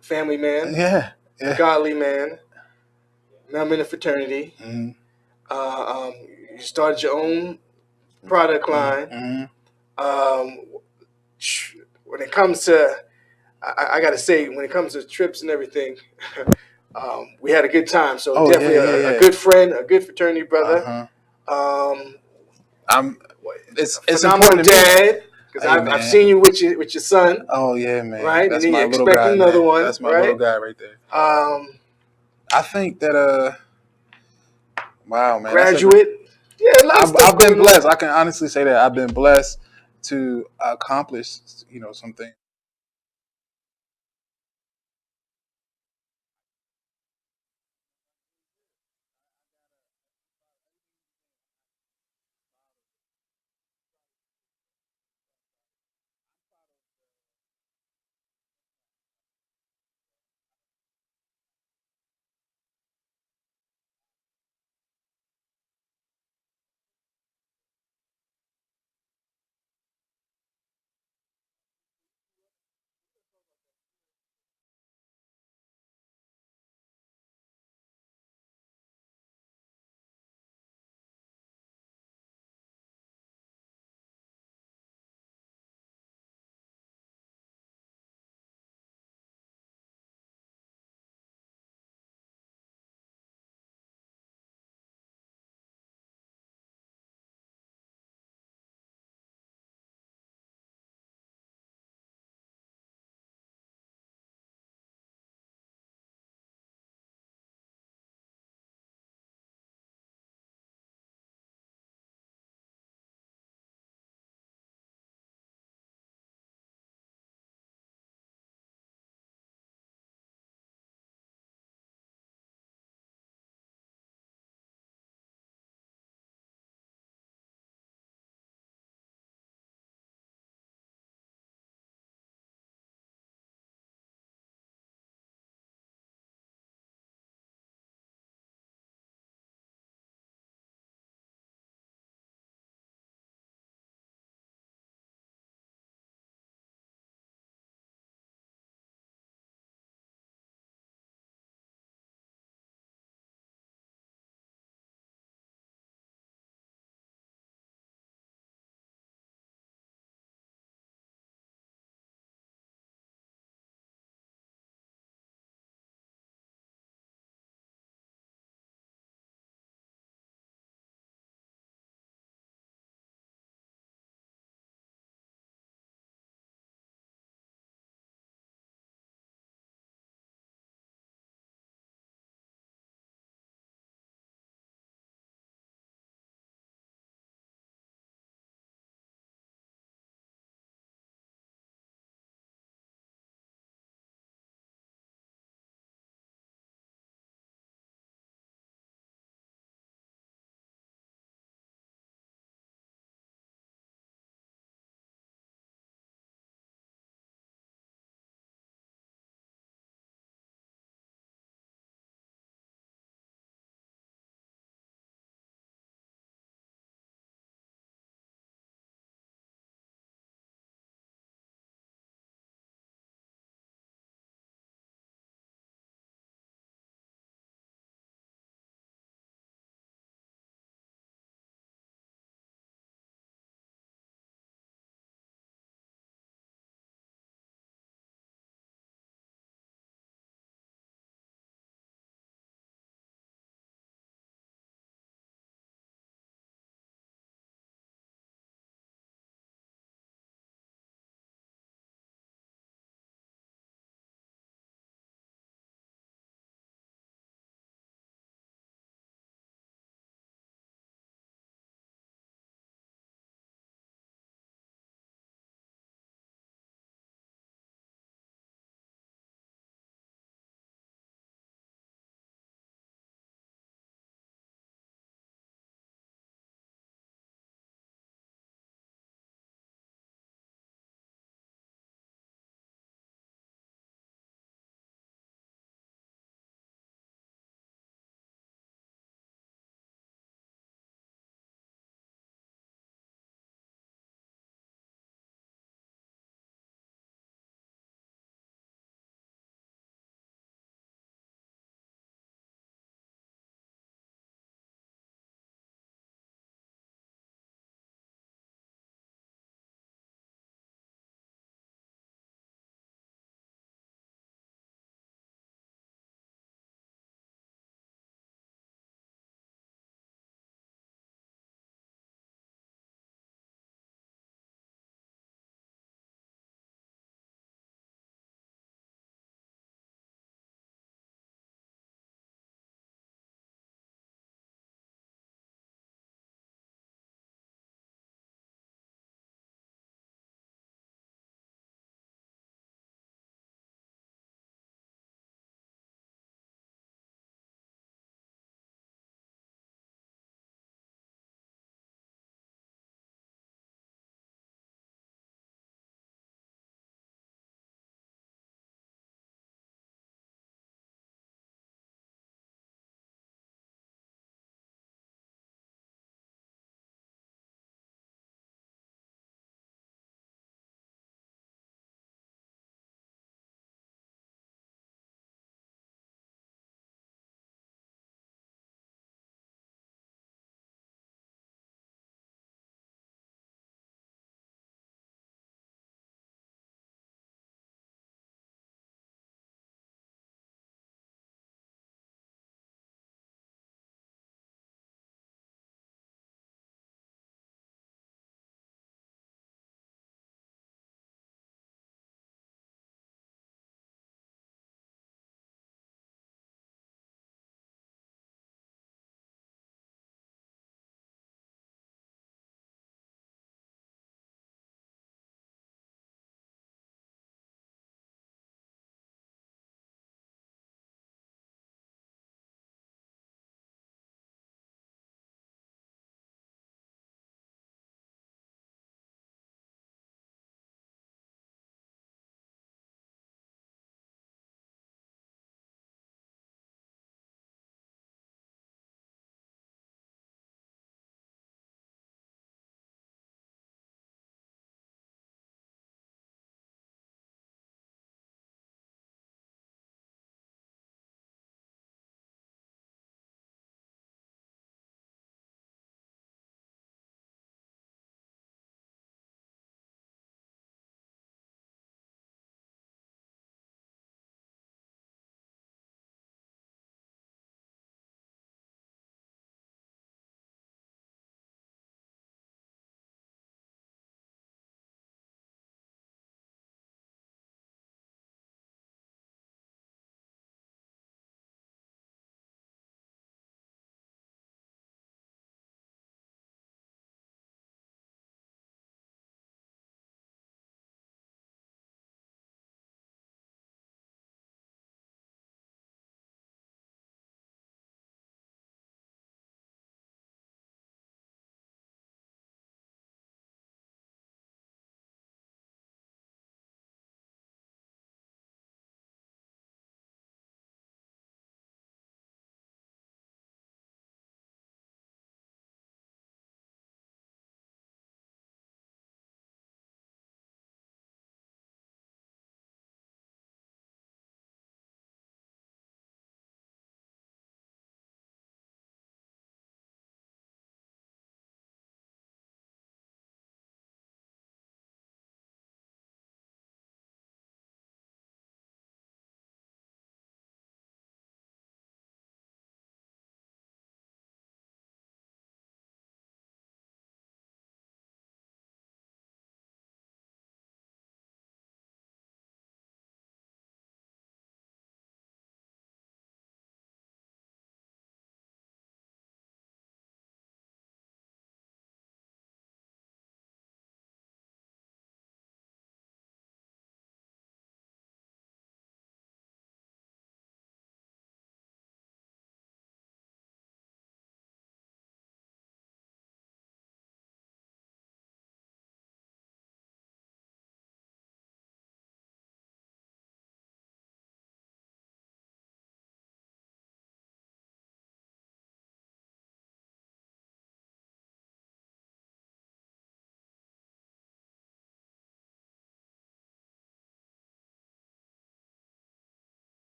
Speaker 6: Family man,
Speaker 7: Yeah.
Speaker 6: godly man, member in a fraternity.
Speaker 7: Mm-hmm.
Speaker 6: You started your own product line.
Speaker 7: Mm-hmm.
Speaker 6: When it comes to, I got to say, when it comes to trips and everything, we had a good time. So definitely a good friend, a good fraternity brother.
Speaker 7: It's
Speaker 6: phenomenal
Speaker 7: important to me.
Speaker 6: dad, because I've seen you with your son.
Speaker 7: Oh yeah, man.
Speaker 6: Right,
Speaker 7: That's
Speaker 6: and then
Speaker 7: my
Speaker 6: you
Speaker 7: little
Speaker 6: expect
Speaker 7: guy.
Speaker 6: another
Speaker 7: Man.
Speaker 6: one.
Speaker 7: That's my
Speaker 6: right?
Speaker 7: little guy right there. I think that wow, man.
Speaker 6: Graduate.
Speaker 7: I've been blessed. I can honestly say that I've been blessed to accomplish, something.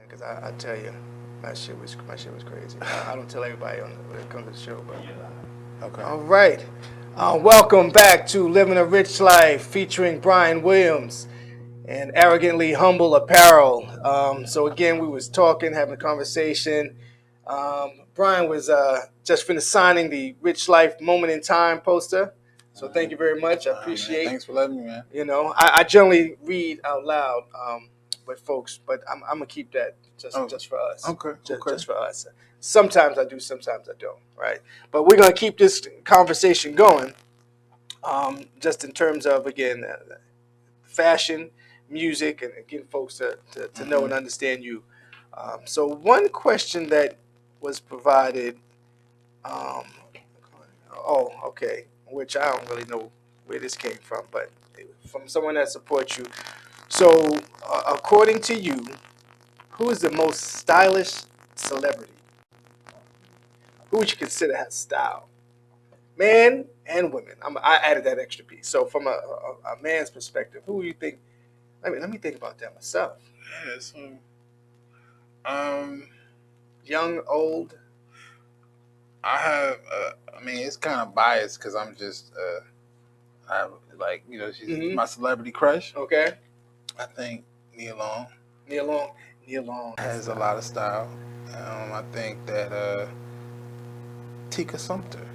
Speaker 6: Because I tell you, my shit was crazy. I don't tell everybody when it comes to the show, but
Speaker 7: Okay.
Speaker 6: all right. Welcome back to Living a Rich Life, featuring Brian Williams and Arrogantly Humble Apparel. So again, we was talking, having a conversation. Brian was just finished signing the Rich Life Moment in Time poster. So thank you very much. I appreciate it.
Speaker 7: Thanks for letting me, man.
Speaker 6: You know, I generally read out loud with folks, but I'm gonna keep that just for us.
Speaker 7: Okay.
Speaker 6: Just for us. Sometimes I do, sometimes I don't. Right. But we're gonna keep this conversation going. Just in terms of again, fashion, music, and getting folks to know and understand you. So one question that was provided. Okay. Which I don't really know where this came from, but from someone that supports you. So, according to you, who is the most stylish celebrity? Who would you consider has style? Men and women. I added that extra piece. So, from a man's perspective, who do you think? Let me think about that myself.
Speaker 7: Yeah, so,
Speaker 6: young, old.
Speaker 7: I have. I mean, it's kind of biased because I'm just. I have, like, you know, she's my celebrity crush.
Speaker 6: Okay.
Speaker 7: I think Nia Long.
Speaker 6: Nia Long
Speaker 7: has a lot of style. I think that Tika Sumpter.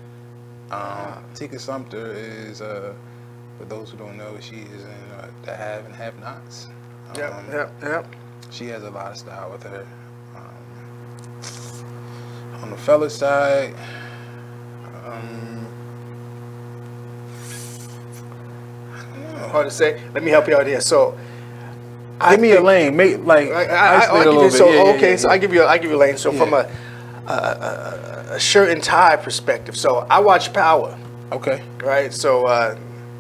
Speaker 7: Tika Sumpter is, for those who don't know, she is in the Have and Have Nots.
Speaker 6: Yep.
Speaker 7: She has a lot of style with her. On the fella side,
Speaker 6: hard to say. Let me help you out here. So,
Speaker 7: give me a lane. Make like
Speaker 6: I
Speaker 7: a little bit.
Speaker 6: So
Speaker 7: yeah,
Speaker 6: okay,
Speaker 7: yeah.
Speaker 6: So I give you a lane. So from a shirt and tie perspective, so I watch Power.
Speaker 7: Okay.
Speaker 6: Right. So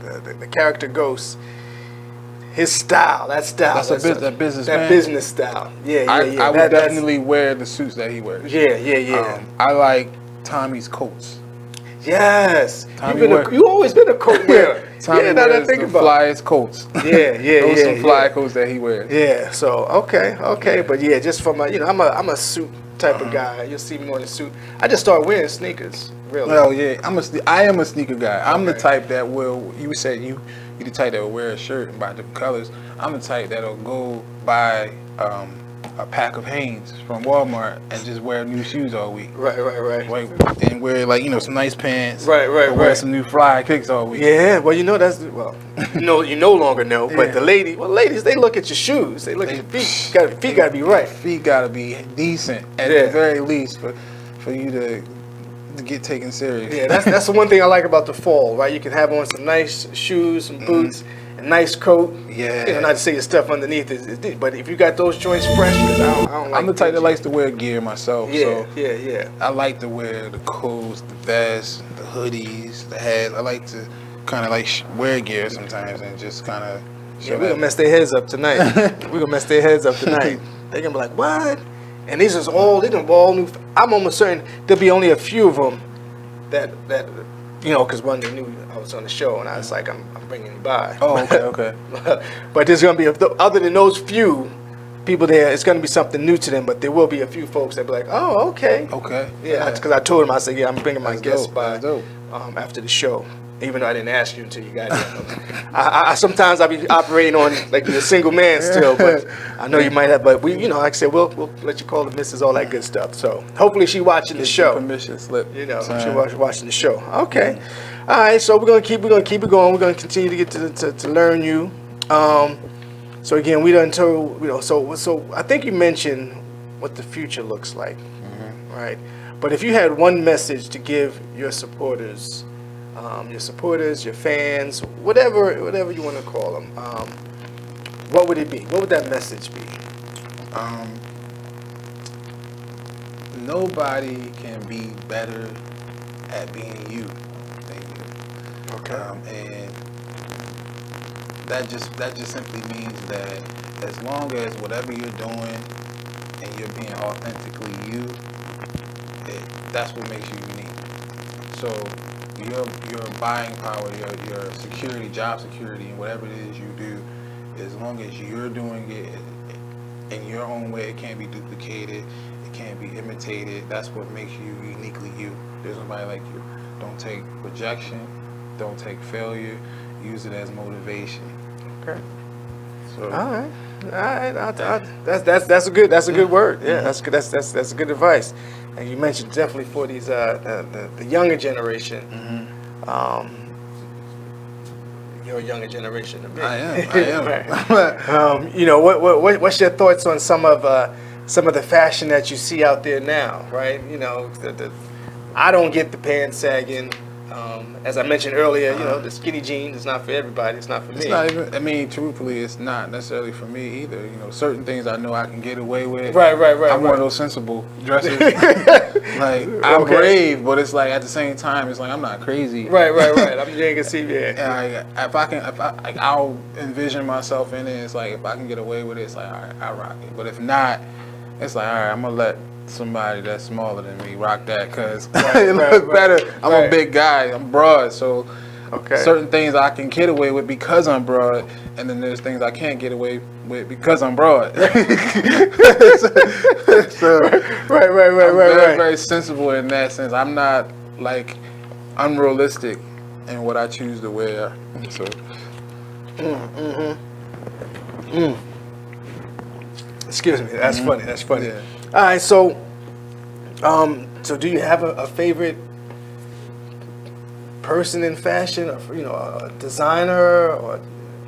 Speaker 6: the character Ghost, his style, that business style. Yeah.
Speaker 7: I would definitely wear the suits that he wears.
Speaker 6: Yeah.
Speaker 7: I like Tommy's coats.
Speaker 6: Yes.
Speaker 7: Tommy
Speaker 6: you always been a coat wearer.
Speaker 7: Tommy wears the flyest coats.
Speaker 6: Yeah.
Speaker 7: Those are some fly coats that he wears.
Speaker 6: Yeah. So okay, but yeah, just from I'm a suit type of guy. You'll see me more in a suit. I just started wearing sneakers. Really?
Speaker 7: Well, yeah, I am a sneaker guy. I'm the type that will. You said you the type that will wear a shirt and buy different colors. I'm the type that'll go buy a pack of Hanes from Walmart and just wear new shoes all week.
Speaker 6: Right.
Speaker 7: And wear some nice pants.
Speaker 6: Right.
Speaker 7: Wear some new fly kicks all week.
Speaker 6: Yeah, well, you no longer know, but the ladies, they look at your shoes. They look at your feet. Feet gotta be right.
Speaker 7: Feet gotta be decent at the very least for you to get taken serious.
Speaker 6: Yeah, that's the one thing I like about the fall, right? You can have on some nice shoes, some boots, a nice coat.
Speaker 7: Yeah.
Speaker 6: Not to say your stuff underneath is deep, but if you got those joints fresh, I don't like.
Speaker 7: I'm the type that likes to wear gear myself.
Speaker 6: Yeah.
Speaker 7: I like to wear the coats, the vests, the hoodies, the hats. I like to kind of wear gear sometimes and just kind of.
Speaker 6: Yeah, we're gonna mess their heads up tonight. They're gonna be like, what? And these are all new. I'm almost certain there'll be only a few of them that because one they knew I was on the show, and I was like, I'm bringing you by.
Speaker 7: Oh, okay.
Speaker 6: But there's gonna be other than those few people there, it's gonna be something new to them. But there will be a few folks that be like, oh, okay. Yeah, because I told them, I said, yeah, I'm bringing my guests by after the show. Even though I didn't ask you until you got here. I sometimes I'll be operating on like a single man still, but I know you might have. But we, like I said, we'll let you call the missus, all that good stuff. So hopefully she watching the show.
Speaker 7: Permission slip.
Speaker 6: She watching the show. Okay, all right. So we're gonna keep it going. We're gonna continue to get to learn you. So again, we done told So I think you mentioned what the future looks like, right? But if you had one message to give your supporters. Your fans, whatever you want to call them, what would it be? What would that message be?
Speaker 7: Nobody can be better at being you than you.
Speaker 6: Okay.
Speaker 7: And that just simply means that as long as whatever you're doing and you're being authentically you, that's what makes you unique. So your buying power, your security, job security, and whatever it is you do, as long as you're doing it in your own way. It can't be duplicated. It can't be imitated. That's what makes you uniquely you. There's nobody like you. Don't take rejection. Don't take failure. Use it as motivation.
Speaker 6: Okay.
Speaker 7: So,
Speaker 6: All right. That's a good word. Yeah, that's good. That's good advice. And you mentioned definitely for these the younger generation. You're a younger generation than me.
Speaker 7: I am.
Speaker 6: Right. You know, what's your thoughts on some of the fashion that you see out there now? Right. You know, I don't get the pants sagging. As I mentioned earlier, you know, the skinny jeans is not for everybody. It's not for me.
Speaker 7: It's not even. I mean, truthfully, it's not necessarily for me either. You know, certain things I know I can get away with.
Speaker 6: Right.
Speaker 7: I'm one of those sensible dressers. Like I'm brave, but it's like at the same time, it's like I'm not crazy.
Speaker 6: Right. I'm you can see me.
Speaker 7: And I'll envision myself in it. It's like if I can get away with it, it's like all right, I rock it. But if not, it's like all right, I'm gonna let somebody that's smaller than me rock that because it looks better. I'm a big guy. I'm broad, so certain things I can get away with because I'm broad, and then there's things I can't get away with because I'm broad. So,
Speaker 6: right.
Speaker 7: I'm very sensible in that sense. I'm not like unrealistic in what I choose to wear. So.
Speaker 6: Excuse me. That's funny. That's funny.
Speaker 7: Yeah.
Speaker 6: All right. So do you have a favorite person in fashion, or you know, a designer, or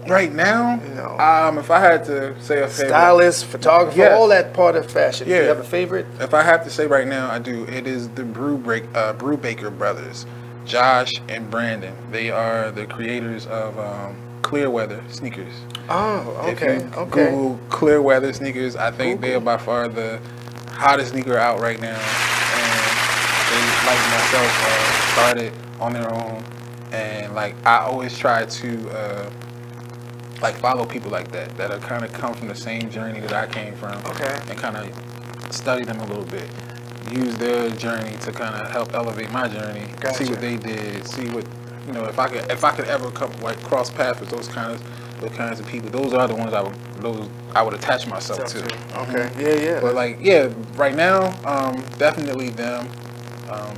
Speaker 7: right now,
Speaker 6: you know,
Speaker 7: if I had to say a favorite,
Speaker 6: stylist, photographer,
Speaker 7: Yes.
Speaker 6: all that part of fashion?
Speaker 7: Yeah.
Speaker 6: Do you have a favorite?
Speaker 7: If I have to say right now, I do. It is the Brubaker brothers, Josh and Brandon. They are the creators of Clear Weather sneakers.
Speaker 6: Oh, okay.
Speaker 7: If you Google Clear Weather sneakers, I think they are by far the hottest sneaker out right now. And they, like myself, started on their own. And like I always try to like follow people like that are kind of come from the same journey that I came from.
Speaker 6: Okay.
Speaker 7: And kind of study them a little bit. Use their journey to kind of help elevate my journey.
Speaker 6: Gotcha.
Speaker 7: See what they did. See what, you know, if I could ever cross paths with those kinds of people, those are the ones I would attach myself to.
Speaker 6: Okay. Yeah.
Speaker 7: But like, right now, definitely them.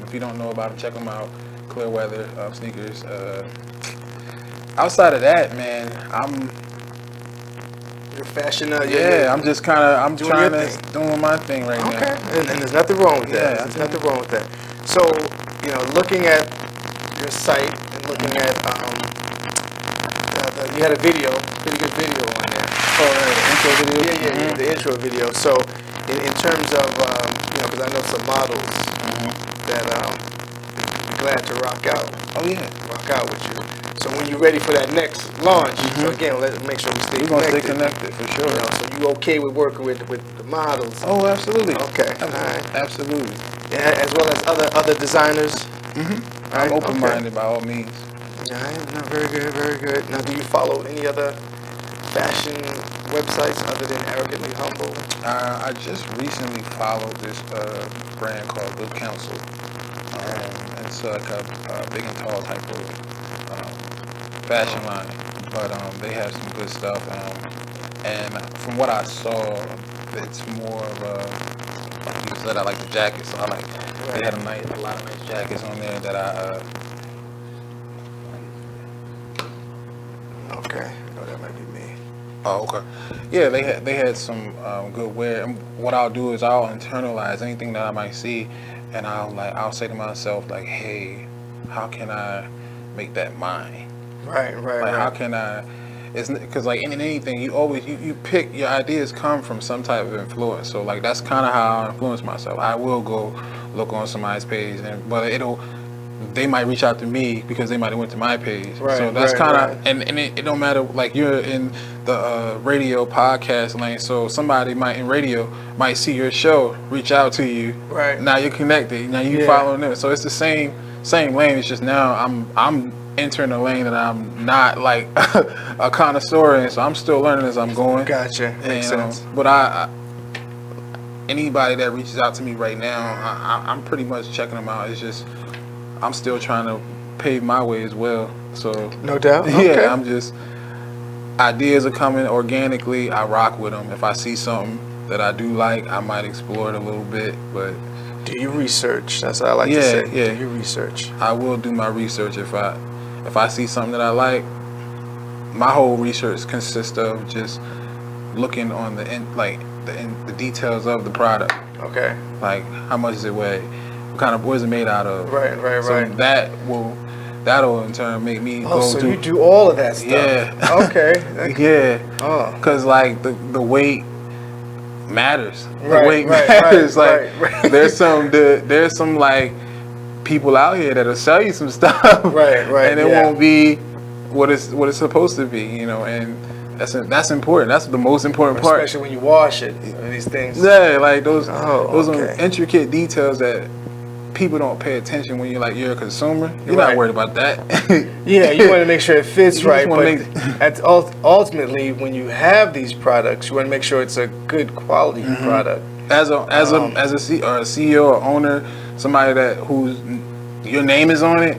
Speaker 7: If you don't know about them, check them out. Clear Weather sneakers. Outside of that, man,
Speaker 6: You're fashion.
Speaker 7: I'm just kind of
Speaker 6: Doing
Speaker 7: doing my thing right now.
Speaker 6: Okay. And there's nothing wrong with that. There's nothing wrong with that. So, you know, looking at your site and looking at you had a pretty good video on there.
Speaker 7: Oh, the intro video.
Speaker 6: Yeah, the intro video. So, in terms of you know, because I know some models that be glad to rock out.
Speaker 7: Oh yeah.
Speaker 6: Rock out with you. So when you're ready for that next launch, so again, let's make sure we stay
Speaker 7: We're
Speaker 6: connected.
Speaker 7: gonna stay connected for sure.
Speaker 6: You know, so you okay with working with the models?
Speaker 7: Oh, absolutely.
Speaker 6: Okay.
Speaker 7: Absolutely.
Speaker 6: All right.
Speaker 7: Absolutely.
Speaker 6: Yeah, as well as other designers.
Speaker 7: I'm open-minded by all means.
Speaker 6: All right. No, very good. Now, do you follow any other fashion websites other than Arrogantly Humble?
Speaker 7: I just recently followed this brand called Live Council. It's like a big and tall type of fashion line, but they have some good stuff. And from what I saw, it's more of a, you said I like the jackets, so I like. They had a lot of nice jackets on there that I.
Speaker 6: Okay. No, that might be me.
Speaker 7: Oh, okay. Yeah, they had some good wear. And what I'll do is I'll internalize anything that I might see, and I'll say to myself like, hey, how can I make that mine?
Speaker 6: Right.
Speaker 7: How can I? It's because like in anything, you always you pick your ideas come from some type of influence. So like that's kind of how I influence myself. I will go look on somebody's page, and they might reach out to me because they might have went to my page.
Speaker 6: Right,
Speaker 7: so that's
Speaker 6: right,
Speaker 7: kind of
Speaker 6: right.
Speaker 7: and it don't matter. Like you're in the radio podcast lane, so somebody in radio might see your show, reach out to you.
Speaker 6: Right.
Speaker 7: Now you're connected. Now you following them. So it's the same lane. It's just now I'm entering a lane that I'm not like a connoisseur in, so I'm still learning as I'm going.
Speaker 6: Gotcha. Makes sense.
Speaker 7: But I anybody that reaches out to me right now, I'm pretty much checking them out. It's just I'm still trying to pave my way as well. So
Speaker 6: No doubt.
Speaker 7: yeah,
Speaker 6: Okay.
Speaker 7: I'm just ideas are coming organically. I rock with them. If I see something that I do like, I might explore it a little bit. But
Speaker 6: do you research? That's what I like to say. Do you research?
Speaker 7: I will do my research if I see something that I like. My whole research consists of just looking on the details of the product.
Speaker 6: Okay.
Speaker 7: Like how much does it weigh? What is it made out of?
Speaker 6: Right.
Speaker 7: So that'll in turn make me go
Speaker 6: so
Speaker 7: do.
Speaker 6: you do all of that stuff.
Speaker 7: Yeah.
Speaker 6: Okay.
Speaker 7: Yeah.
Speaker 6: Oh.
Speaker 7: Cause like the weight matters.
Speaker 6: Right,
Speaker 7: The weight
Speaker 6: right,
Speaker 7: matters.
Speaker 6: right,
Speaker 7: like
Speaker 6: right.
Speaker 7: there's some like people out here that'll sell you some stuff.
Speaker 6: Right.
Speaker 7: And it won't be what it's supposed to be, you know, and that's important. That's the most important part.
Speaker 6: Especially when you wash it, these things.
Speaker 7: Yeah, like those
Speaker 6: okay.
Speaker 7: are intricate details that people don't pay attention when you're a consumer. You're
Speaker 6: Right.
Speaker 7: not worried about that.
Speaker 6: Yeah, you want to make sure it fits
Speaker 7: You
Speaker 6: right,
Speaker 7: just
Speaker 6: but ultimately, when you have these products, you want to make sure it's a good quality product.
Speaker 7: As a CEO or owner, somebody whose your name is on it,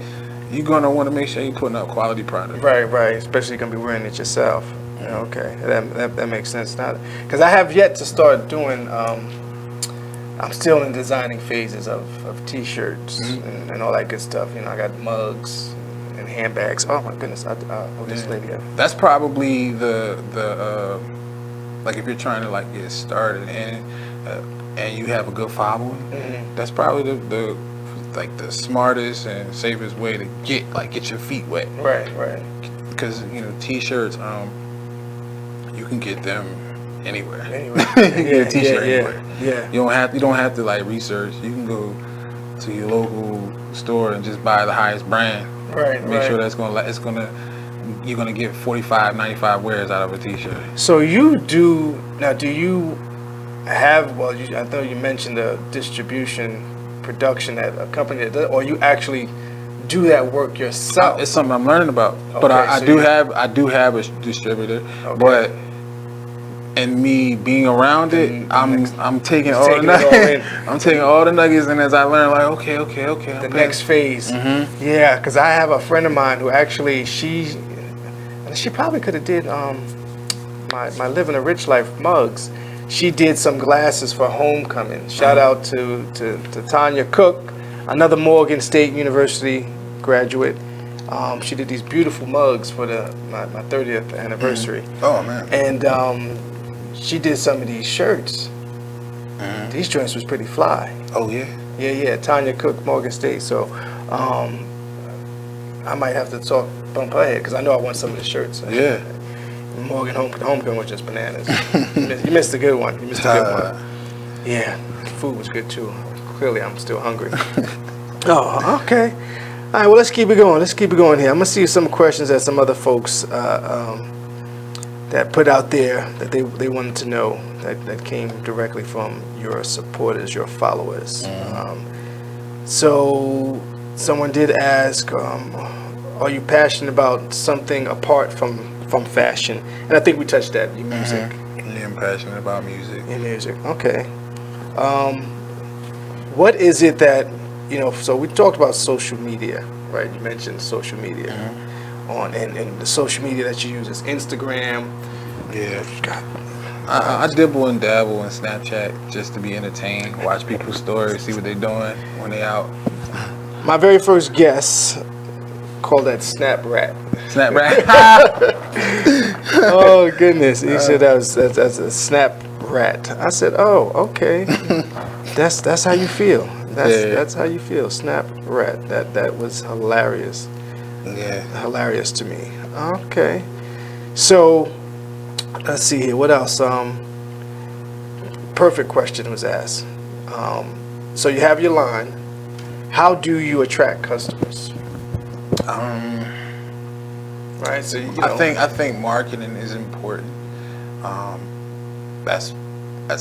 Speaker 7: you're gonna want to make sure you're putting up quality product.
Speaker 6: Right. Especially you're gonna be wearing it yourself. Yeah, okay, that makes sense. Now, because I have yet to start doing. I'm still in designing phases of T-shirts and all that good stuff. You know, I got mugs and handbags. Oh my goodness, this lady.
Speaker 7: That's probably the like if you're trying to like get started and you have a good following, that's probably the smartest and safest way to get your feet wet.
Speaker 6: Right.
Speaker 7: Because T-shirts, you can get them anywhere.
Speaker 6: Anyway,
Speaker 7: You can get a T-shirt anywhere.
Speaker 6: Yeah.
Speaker 7: You don't have to like research. You can go to your local store and just buy the highest brand.
Speaker 6: Right.
Speaker 7: Make sure you're gonna get 45, 95 wears out of a T-shirt.
Speaker 6: So do you have? Well, I thought you mentioned the distribution, production at a company that does, or you actually do that work yourself?
Speaker 7: It's something I'm learning about. But I do have a distributor.
Speaker 6: Okay.
Speaker 7: But and me being around it, I'm taking all the
Speaker 6: taking it all in.
Speaker 7: nuggets. I'm taking all the nuggets, and as I learn, like okay.
Speaker 6: The next phase. Yeah, because I have a friend of mine who actually she probably could have did my Living a Rich Life mugs. She did some glasses for homecoming. Shout out to Tanya Cook, another Morgan State University graduate. She did these beautiful mugs for my 30th anniversary.
Speaker 7: Oh man!
Speaker 6: And she did some of these shirts. These joints was pretty fly.
Speaker 7: Oh yeah.
Speaker 6: Yeah. Tanya Cook, Morgan State. So I might have to bump her head because I know I want some of the shirts.
Speaker 7: Yeah.
Speaker 6: Morgan Homecoming was just bananas. You missed a good one. Yeah, the food was good too. Clearly, I'm still hungry. Oh, okay. All right, well, let's keep it going here. I'm gonna see some questions that some other folks that put out there that they wanted to know that came directly from your supporters, your followers. So someone did ask, are you passionate about something apart from fashion? And I think we touched that, your music.
Speaker 7: Yeah, I'm passionate about music.
Speaker 6: Your music, okay. What is it that, so we talked about social media, right? You mentioned social media. And the social media that you use is Instagram.
Speaker 7: Yeah. I dibble and dabble in Snapchat just to be entertained, watch people's stories, see what they're doing when they out.
Speaker 6: My very first guest called that Snap Rat.
Speaker 7: Snap Rat.
Speaker 6: Oh goodness! He said that's a Snap Rat. I said, oh, okay. That's how you feel. That's how you feel. Snap Rat. That was hilarious.
Speaker 7: Yeah.
Speaker 6: Hilarious to me. Okay. So let's see here. What else? Perfect question was asked. So you have your line. How do you attract customers? Right. So
Speaker 7: I think marketing is important. That's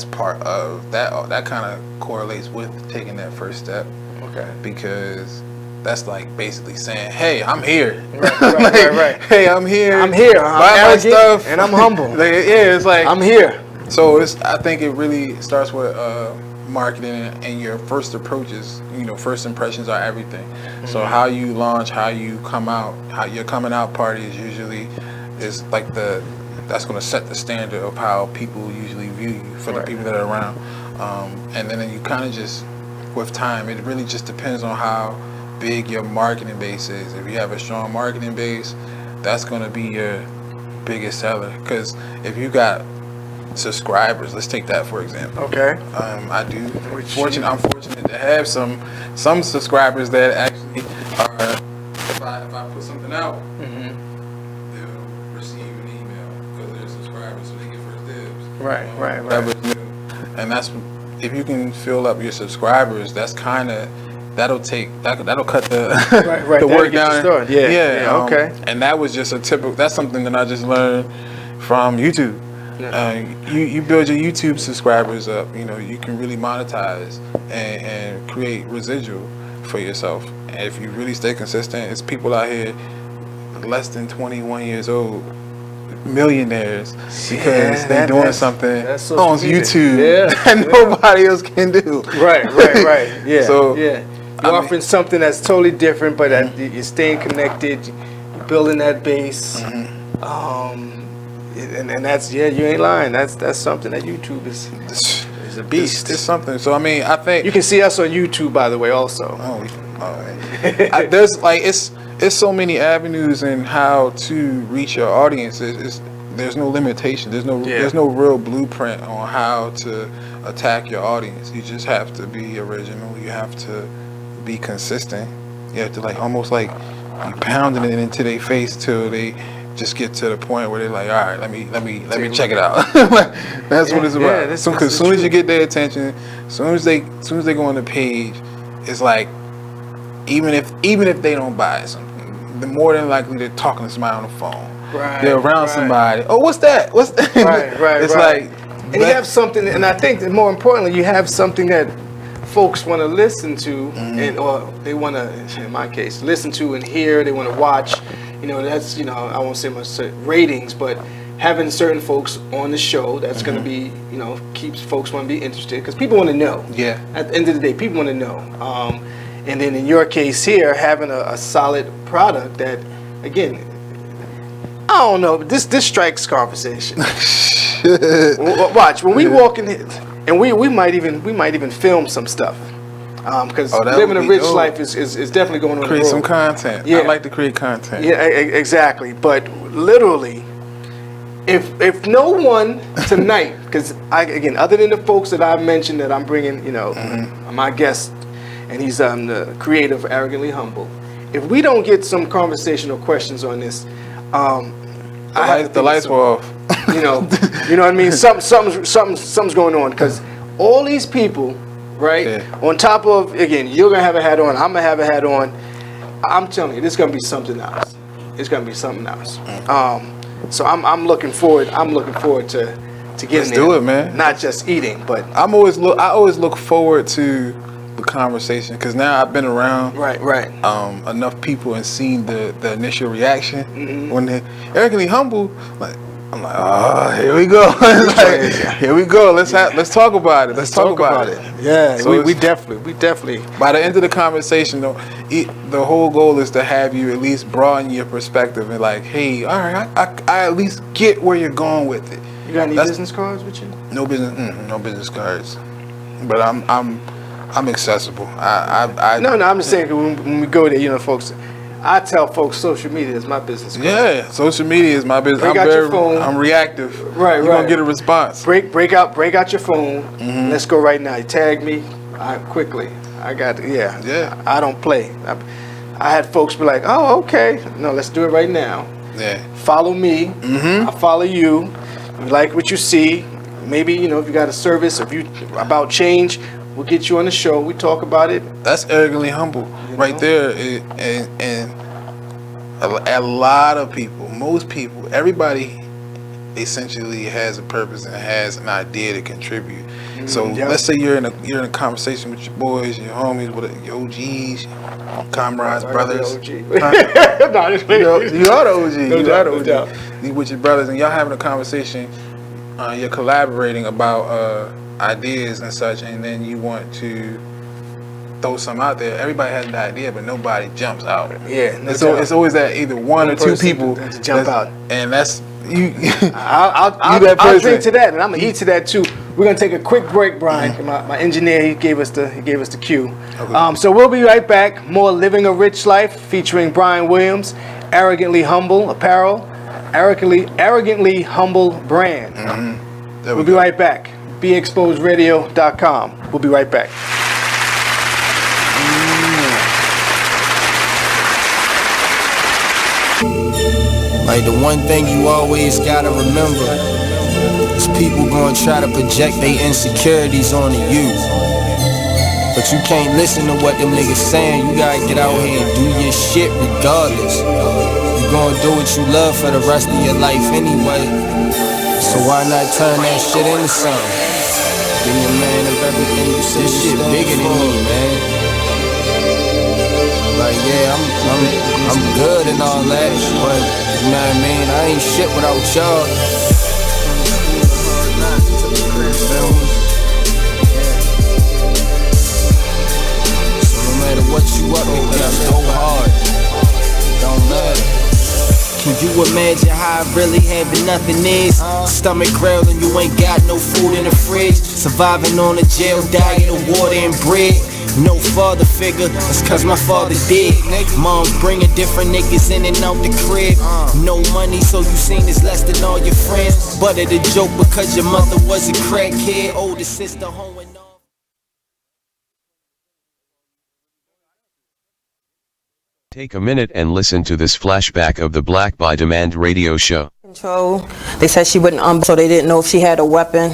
Speaker 7: part of that. That kind of correlates with taking that first step. Okay. Because that's like basically saying, "Hey, I'm here."
Speaker 6: Right.
Speaker 7: Hey, I'm here.
Speaker 6: I'm here.
Speaker 7: Buy my stuff,
Speaker 6: and I'm humble.
Speaker 7: It's like
Speaker 6: I'm here.
Speaker 7: So I think it really starts with marketing and your first approaches. First impressions are everything. So how you launch, how you come out, how your coming out party is usually like the that's gonna set the standard of how people usually view you for the people that are around. And then you kind of just, with time, it really just depends on how big your marketing base is. If you have a strong marketing base, that's gonna be your biggest seller. Because if you got subscribers, let's take that for example.
Speaker 6: Okay.
Speaker 7: I'm fortunate to have some subscribers that actually are. If I put something out, they'll receive an email because they're subscribers, so they get first dibs.
Speaker 6: Right.
Speaker 7: Whatever's new. And that's, if you can fill up your subscribers, that's kind of, that'll cut the the work down. Yeah.
Speaker 6: Okay.
Speaker 7: And that was just that's something that I just learned from YouTube. You build your YouTube subscribers up, you can really monetize and create residual for yourself. And if you really stay consistent, it's people out here less than 21 years old, millionaires, because they're doing something on YouTube that nobody else can do.
Speaker 6: Right. Yeah.
Speaker 7: So
Speaker 6: you're offering something that's totally different, but you're staying connected, you're building that base. And that's, you ain't lying. That's something that YouTube is a beast.
Speaker 7: It's something. So I mean, I think
Speaker 6: you can see us on YouTube, by the way, also.
Speaker 7: There's like it's so many avenues in how to reach your audience. There's no limitation. There's no real blueprint on how to attack your audience. You just have to be original. You have to be consistent. You have to almost like you pounding it into their face till they just get to the point where they're like, all right, let me check it out. That's what it's about. Because as soon as you get their attention, as soon as they go on the page, it's like, even if they don't buy something, the more than likely they're talking to somebody on the phone.
Speaker 6: Right.
Speaker 7: They're around somebody. Oh, what's that? What's that?
Speaker 6: Right.
Speaker 7: It's like,
Speaker 6: and you have something, and I think that more importantly, you have something that folks want to listen to, or they want to, in my case, listen to and hear. They want to watch. That's, I won't say much ratings, but having certain folks on the show that's going to be, keeps folks want to be interested, because people want to know. Yeah. At the end of the day, people want to know. And then in your case here, having a solid product that, again, I don't know, but this strikes conversation. Watch, when we walk in here, and we might even film some stuff. Because living a rich life is definitely going on.
Speaker 7: Create some content. I like to create content.
Speaker 6: Yeah, exactly. But literally, if no one tonight, because again, other than the folks that I've mentioned that I'm bringing, my guest, and he's the creator of Arrogantly Humble. If we don't get some conversational questions on this,
Speaker 7: the lights were off.
Speaker 6: You know what I mean? Something's going on, because all these people. Right? Yeah. On top of, again, you're going to have a hat on, I'm going to have a hat on. I'm telling you, this is going to be something else. It's going to be something else. So I'm looking forward to getting there.
Speaker 7: Let's do it, man.
Speaker 6: Not just eating, but
Speaker 7: I always look forward to the conversation, because now I've been around enough people and seen the initial reaction when they're Arrogantly Humble. I'm like, oh, here we go. Here we go. Let's talk about it. Let's talk about it.
Speaker 6: Yeah, so we definitely.
Speaker 7: By the end of the conversation, though, the whole goal is to have you at least broaden your perspective and like, hey, all right, I at least get where you're going with it.
Speaker 6: You got any business cards with you?
Speaker 7: No business cards. But I'm accessible.
Speaker 6: No, I'm just saying, when we go there, folks. I tell folks social media is my business card.
Speaker 7: Yeah, social media is my business.
Speaker 6: Break out your phone.
Speaker 7: I'm reactive.
Speaker 6: Right.
Speaker 7: You're gonna get a response.
Speaker 6: Break out your phone. Let's go right now. You tag me quickly. I got I don't play. I had folks be like, oh, okay. No, let's do it right now.
Speaker 7: Yeah.
Speaker 6: Follow me. I follow you. You like what you see. Maybe, if you got a service, if you about change, we'll get you on the show. We talk about it.
Speaker 7: That's Arrogantly Humble right there. And a lot of people, most people, everybody essentially has a purpose and has an idea to contribute. So let's say you're in a conversation with your boys, your homies, your OGs, your comrades, brothers.
Speaker 6: You are the OG.
Speaker 7: You with your brothers, and y'all having a conversation. You're collaborating about ideas and such, and then you want to throw some out there. Everybody has an idea, but nobody jumps out.
Speaker 6: Yeah,
Speaker 7: it's always that either one or two people
Speaker 6: to jump out,
Speaker 7: and that's
Speaker 6: I'll drink to that, and I'm gonna eat to that too. We're gonna take a quick break, Brian. My engineer, he gave us the cue. Okay. So we'll be right back. More Living a Rich Life featuring Brian Williams, Arrogantly Humble Apparel, Arrogantly Humble Brand. We'll be right back. BeExposedRadio.com. We'll be right back.
Speaker 8: Like the one thing you always gotta remember is people gonna try to project their insecurities onto you. But you can't listen to what them niggas saying. You gotta get out here and do your shit regardless. You gonna do what you love for the rest of your life anyway. So why not turn that shit into something? Be a man of everything you say. This shit bigger than me, man. Like yeah, I'm good and all that, but you know what I mean? I ain't shit without y'all. So no matter what you up with, just go hard. Don't matter. Can you imagine how I really having nothing is? Stomach growling, you ain't got no food in the fridge. Surviving on a jail diet of water and bread. No father figure, that's cause my father dead. Moms bringing different niggas in and out the crib. No money, so you seen as less than all your friends. But it a joke because your mother was a crackhead. Older sister hoeing off.
Speaker 9: Take a minute and listen to this flashback of the Black by Demand radio show.
Speaker 10: Control. They said she wouldn't, so they didn't know if she had a weapon.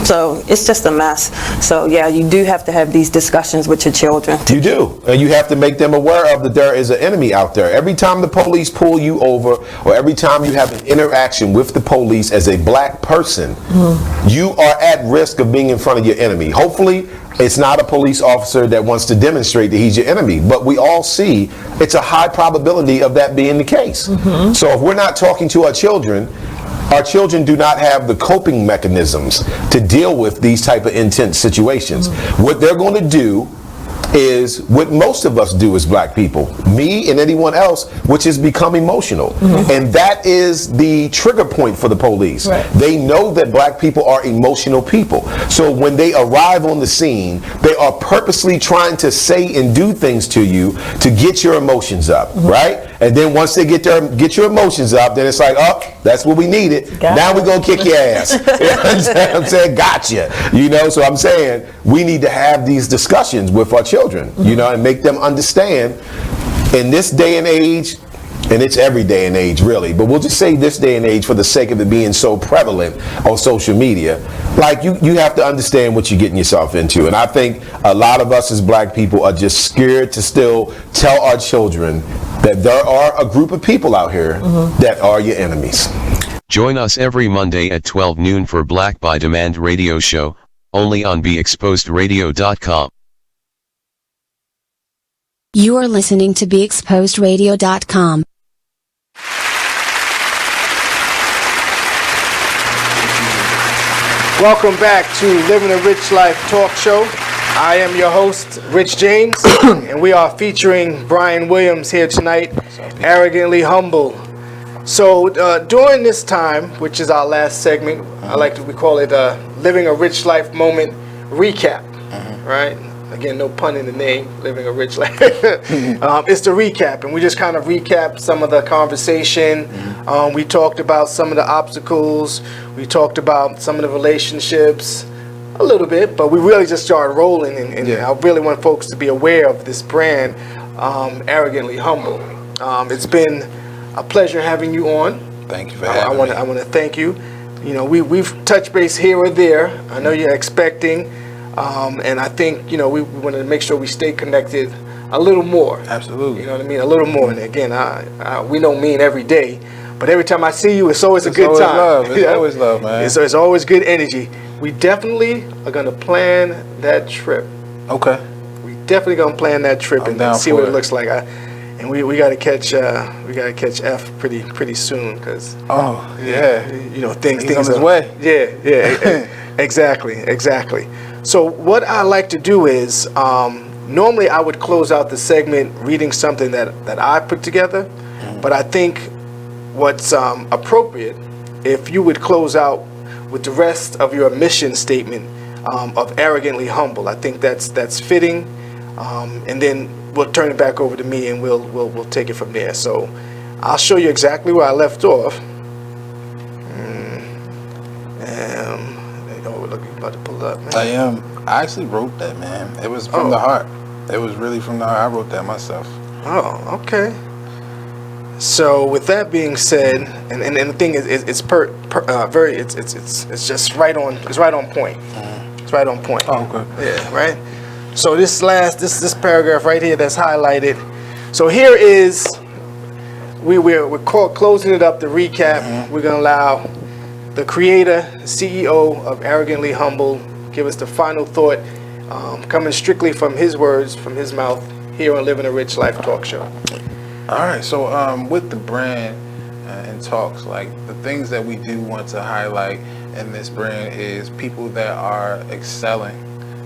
Speaker 10: So it's just a mess. So yeah, you do have to have these discussions with your children.
Speaker 11: You do. And you have to make them aware of that there is an enemy out there. Every time the police pull you over, or every time you have an interaction with the police as a black person, you are at risk of being in front of your enemy. Hopefully, it's not a police officer that wants to demonstrate that he's your enemy, but we all see it's a high probability of that being the case. So if we're not talking to our children do not have the coping mechanisms to deal with these type of intense situations. What they're going to do is what most of us do as black people, me and anyone else, which is become emotional. And that is the trigger point for the police. They know that black people are emotional people. So when they arrive on the scene, they are purposely trying to say and do things to you to get your emotions up, right? And then once they get your emotions up, then it's like, oh, that's what we needed. Now we're going to kick your ass. You know what I'm saying? Gotcha. You know, so I'm saying we need to have these discussions with our children, you know, and make them understand in this day and age, and it's every day and age really, but we'll just say this day and age for the sake of it being so prevalent on social media, like you have to understand what you're getting yourself into. And I think a lot of us as black people are just scared to still tell our children that there are a group of people out here that are your enemies.
Speaker 9: Join us every Monday at 12 noon for Black by Demand radio show, only on BeExposedRadio.com.
Speaker 5: You are listening to BeExposedRadio.com.
Speaker 6: Welcome back to Living a Rich Life Talk Show. I am your host, Rich James, and we are featuring Brian Williams here tonight, Arrogantly Humble. So during this time, which is our last segment, we call it Living a Rich Life Moment Recap, right? Again, no pun in the name, Living a Rich Life. It's the recap, and we just kind of recap some of the conversation. We talked about some of the obstacles. We talked about some of the relationships a little bit, but we really just started rolling, and I really want folks to be aware of this brand, Arrogantly Humble. It's been a pleasure having you on.
Speaker 7: Thank you for having me.
Speaker 6: I want to thank you. You know, we've touched base here or there. I know you're expecting. And I think, you know, we want to make sure we stay connected a little more.
Speaker 7: Absolutely.
Speaker 6: You know what I mean? A little more. And again, we don't mean every day, but every time I see you, it's always a good time.
Speaker 7: Love. It's always love, man.
Speaker 6: It's always good energy. We definitely are going to plan that trip.
Speaker 7: Okay.
Speaker 6: We definitely going to plan that trip and see what it looks like. And we got to catch F pretty soon because you know things
Speaker 7: on his way.
Speaker 6: Yeah. Exactly. So what I like to do is, normally I would close out the segment reading something that I put together, but I think what's appropriate if you would close out with the rest of your mission statement of arrogantly humble. I think that's fitting, and then we'll turn it back over to me, and we'll take it from there. So I'll show you exactly where I left off. There you go. We're about to pull it up, man.
Speaker 7: I actually wrote that, man. It was from the heart. It was really from the heart. I wrote that myself.
Speaker 6: Oh, okay. So with that being said, and the thing is, it's just right on. It's right on point. It's right on point.
Speaker 7: Oh, okay.
Speaker 6: Yeah, right. So this paragraph right here that's highlighted. So here is we're closing it up. The recap. We're gonna allow the creator, CEO of Arrogantly Humble, give us the final thought, coming strictly from his words, from his mouth, here on Living a Rich Life Talk Show.
Speaker 7: All right, so with the brand and talks, like the things that we do want to highlight in this brand is people that are excelling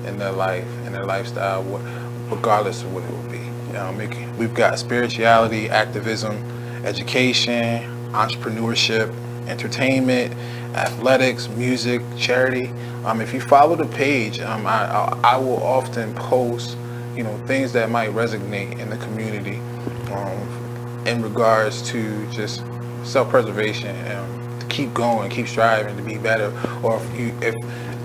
Speaker 7: in their life, in their lifestyle, regardless of what it will be. We've got spirituality, activism, education, entrepreneurship, entertainment, athletics, music, charity. If you follow the page, I will often post, things that might resonate in the community in regards to just self-preservation, to keep going, keep striving to be better. Or if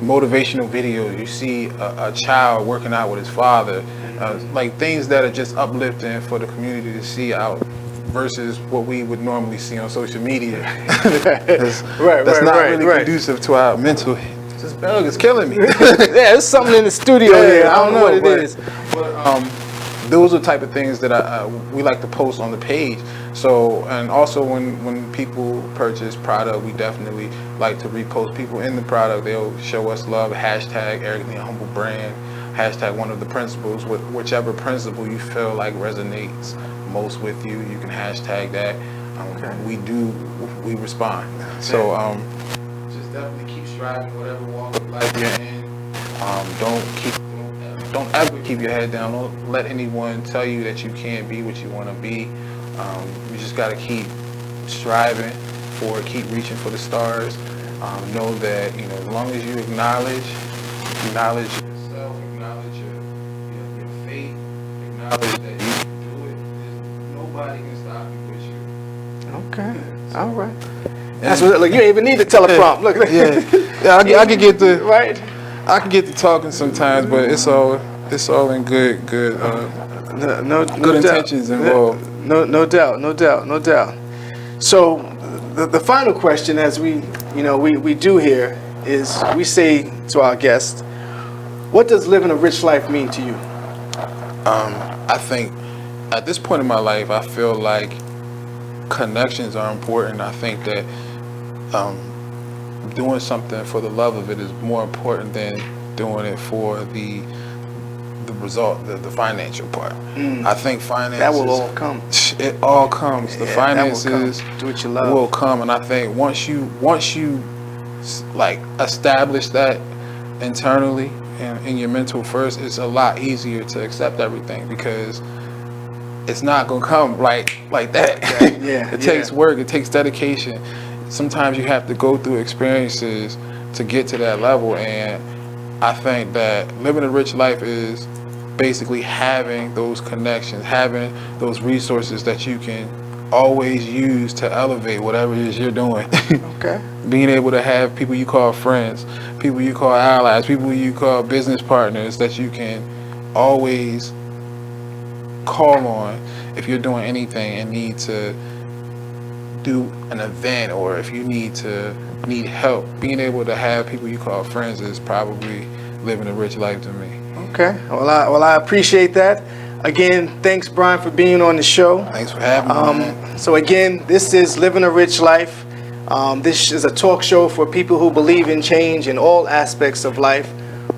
Speaker 7: motivational videos, you see a child working out with his father, like things that are just uplifting for the community to see out versus what we would normally see on social media. That's not really conducive to our mental. This bug is killing me.
Speaker 6: Yeah, there's something in the studio here. I don't know what it is.
Speaker 7: But those are the type of things that we like to post on the page. So, and also when people purchase product, we definitely like to repost people in the product. They'll show us love, hashtag Arrogantly Humble Brand, hashtag one of the principles, whichever principle you feel like resonates most with you, you can hashtag that. We respond. So just definitely keep striving, whatever walk of life you're in. Don't ever keep your head down. Don't let anyone tell you that you can't be what you want to be. You just got to keep striving for it, keep reaching for the stars. Know that as long as you acknowledge yourself, acknowledge your faith, acknowledge that you can do it. Nobody can stop you but you.
Speaker 6: Okay. All right. That's what. Look, you ain't even need to tell a prompt. Look.
Speaker 7: I can get the
Speaker 6: right.
Speaker 7: I can get to talking sometimes, but it's all in good intentions involved.
Speaker 6: No doubt. So the final question, as we do here, is we say to our guests, what does living a rich life mean to you?
Speaker 7: I think at this point in my life, I feel like connections are important. I think that doing something for the love of it is more important than doing it for the result, the financial part. I think finances,
Speaker 6: that will all come.
Speaker 7: It all comes. The finances
Speaker 6: do what you love.
Speaker 7: Will come, and I think once you like establish that internally and in your mental first, it's a lot easier to accept everything because it's not gonna come like that. It takes work. It takes dedication. Sometimes you have to go through experiences to get to that level, and I think that living a rich life is basically having those connections, having those resources that you can always use to elevate whatever it is you're doing.
Speaker 6: Okay.
Speaker 7: Being able to have people you call friends, people you call allies, people you call business partners that you can always call on if you're doing anything and need to do an event, or if you need help. Being able to have people you call friends is probably living a rich life to me.
Speaker 6: Okay. Well, I appreciate that. Again, thanks, Brian, for being on the show.
Speaker 7: Thanks for having me.
Speaker 6: So again, this is Living a Rich Life. This is a talk show for people who believe in change in all aspects of life.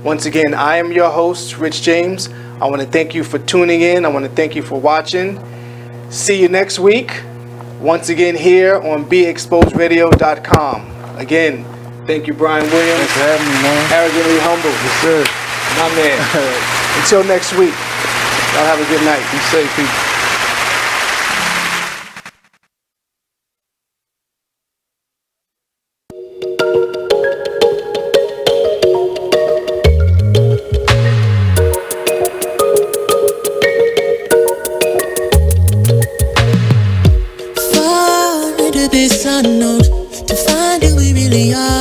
Speaker 6: Once again, I am your host, Rich James. I want to thank you for tuning in. I want to thank you for watching. See you next week. Once again here on BeExposedRadio.com. Again, thank you, Brian Williams.
Speaker 7: Thanks for having me, man.
Speaker 6: Arrogantly Humble.
Speaker 7: Yes, sir.
Speaker 6: My man. Until next week, y'all have a good night.
Speaker 7: Be safe, people.
Speaker 12: this unknown to find who we really are.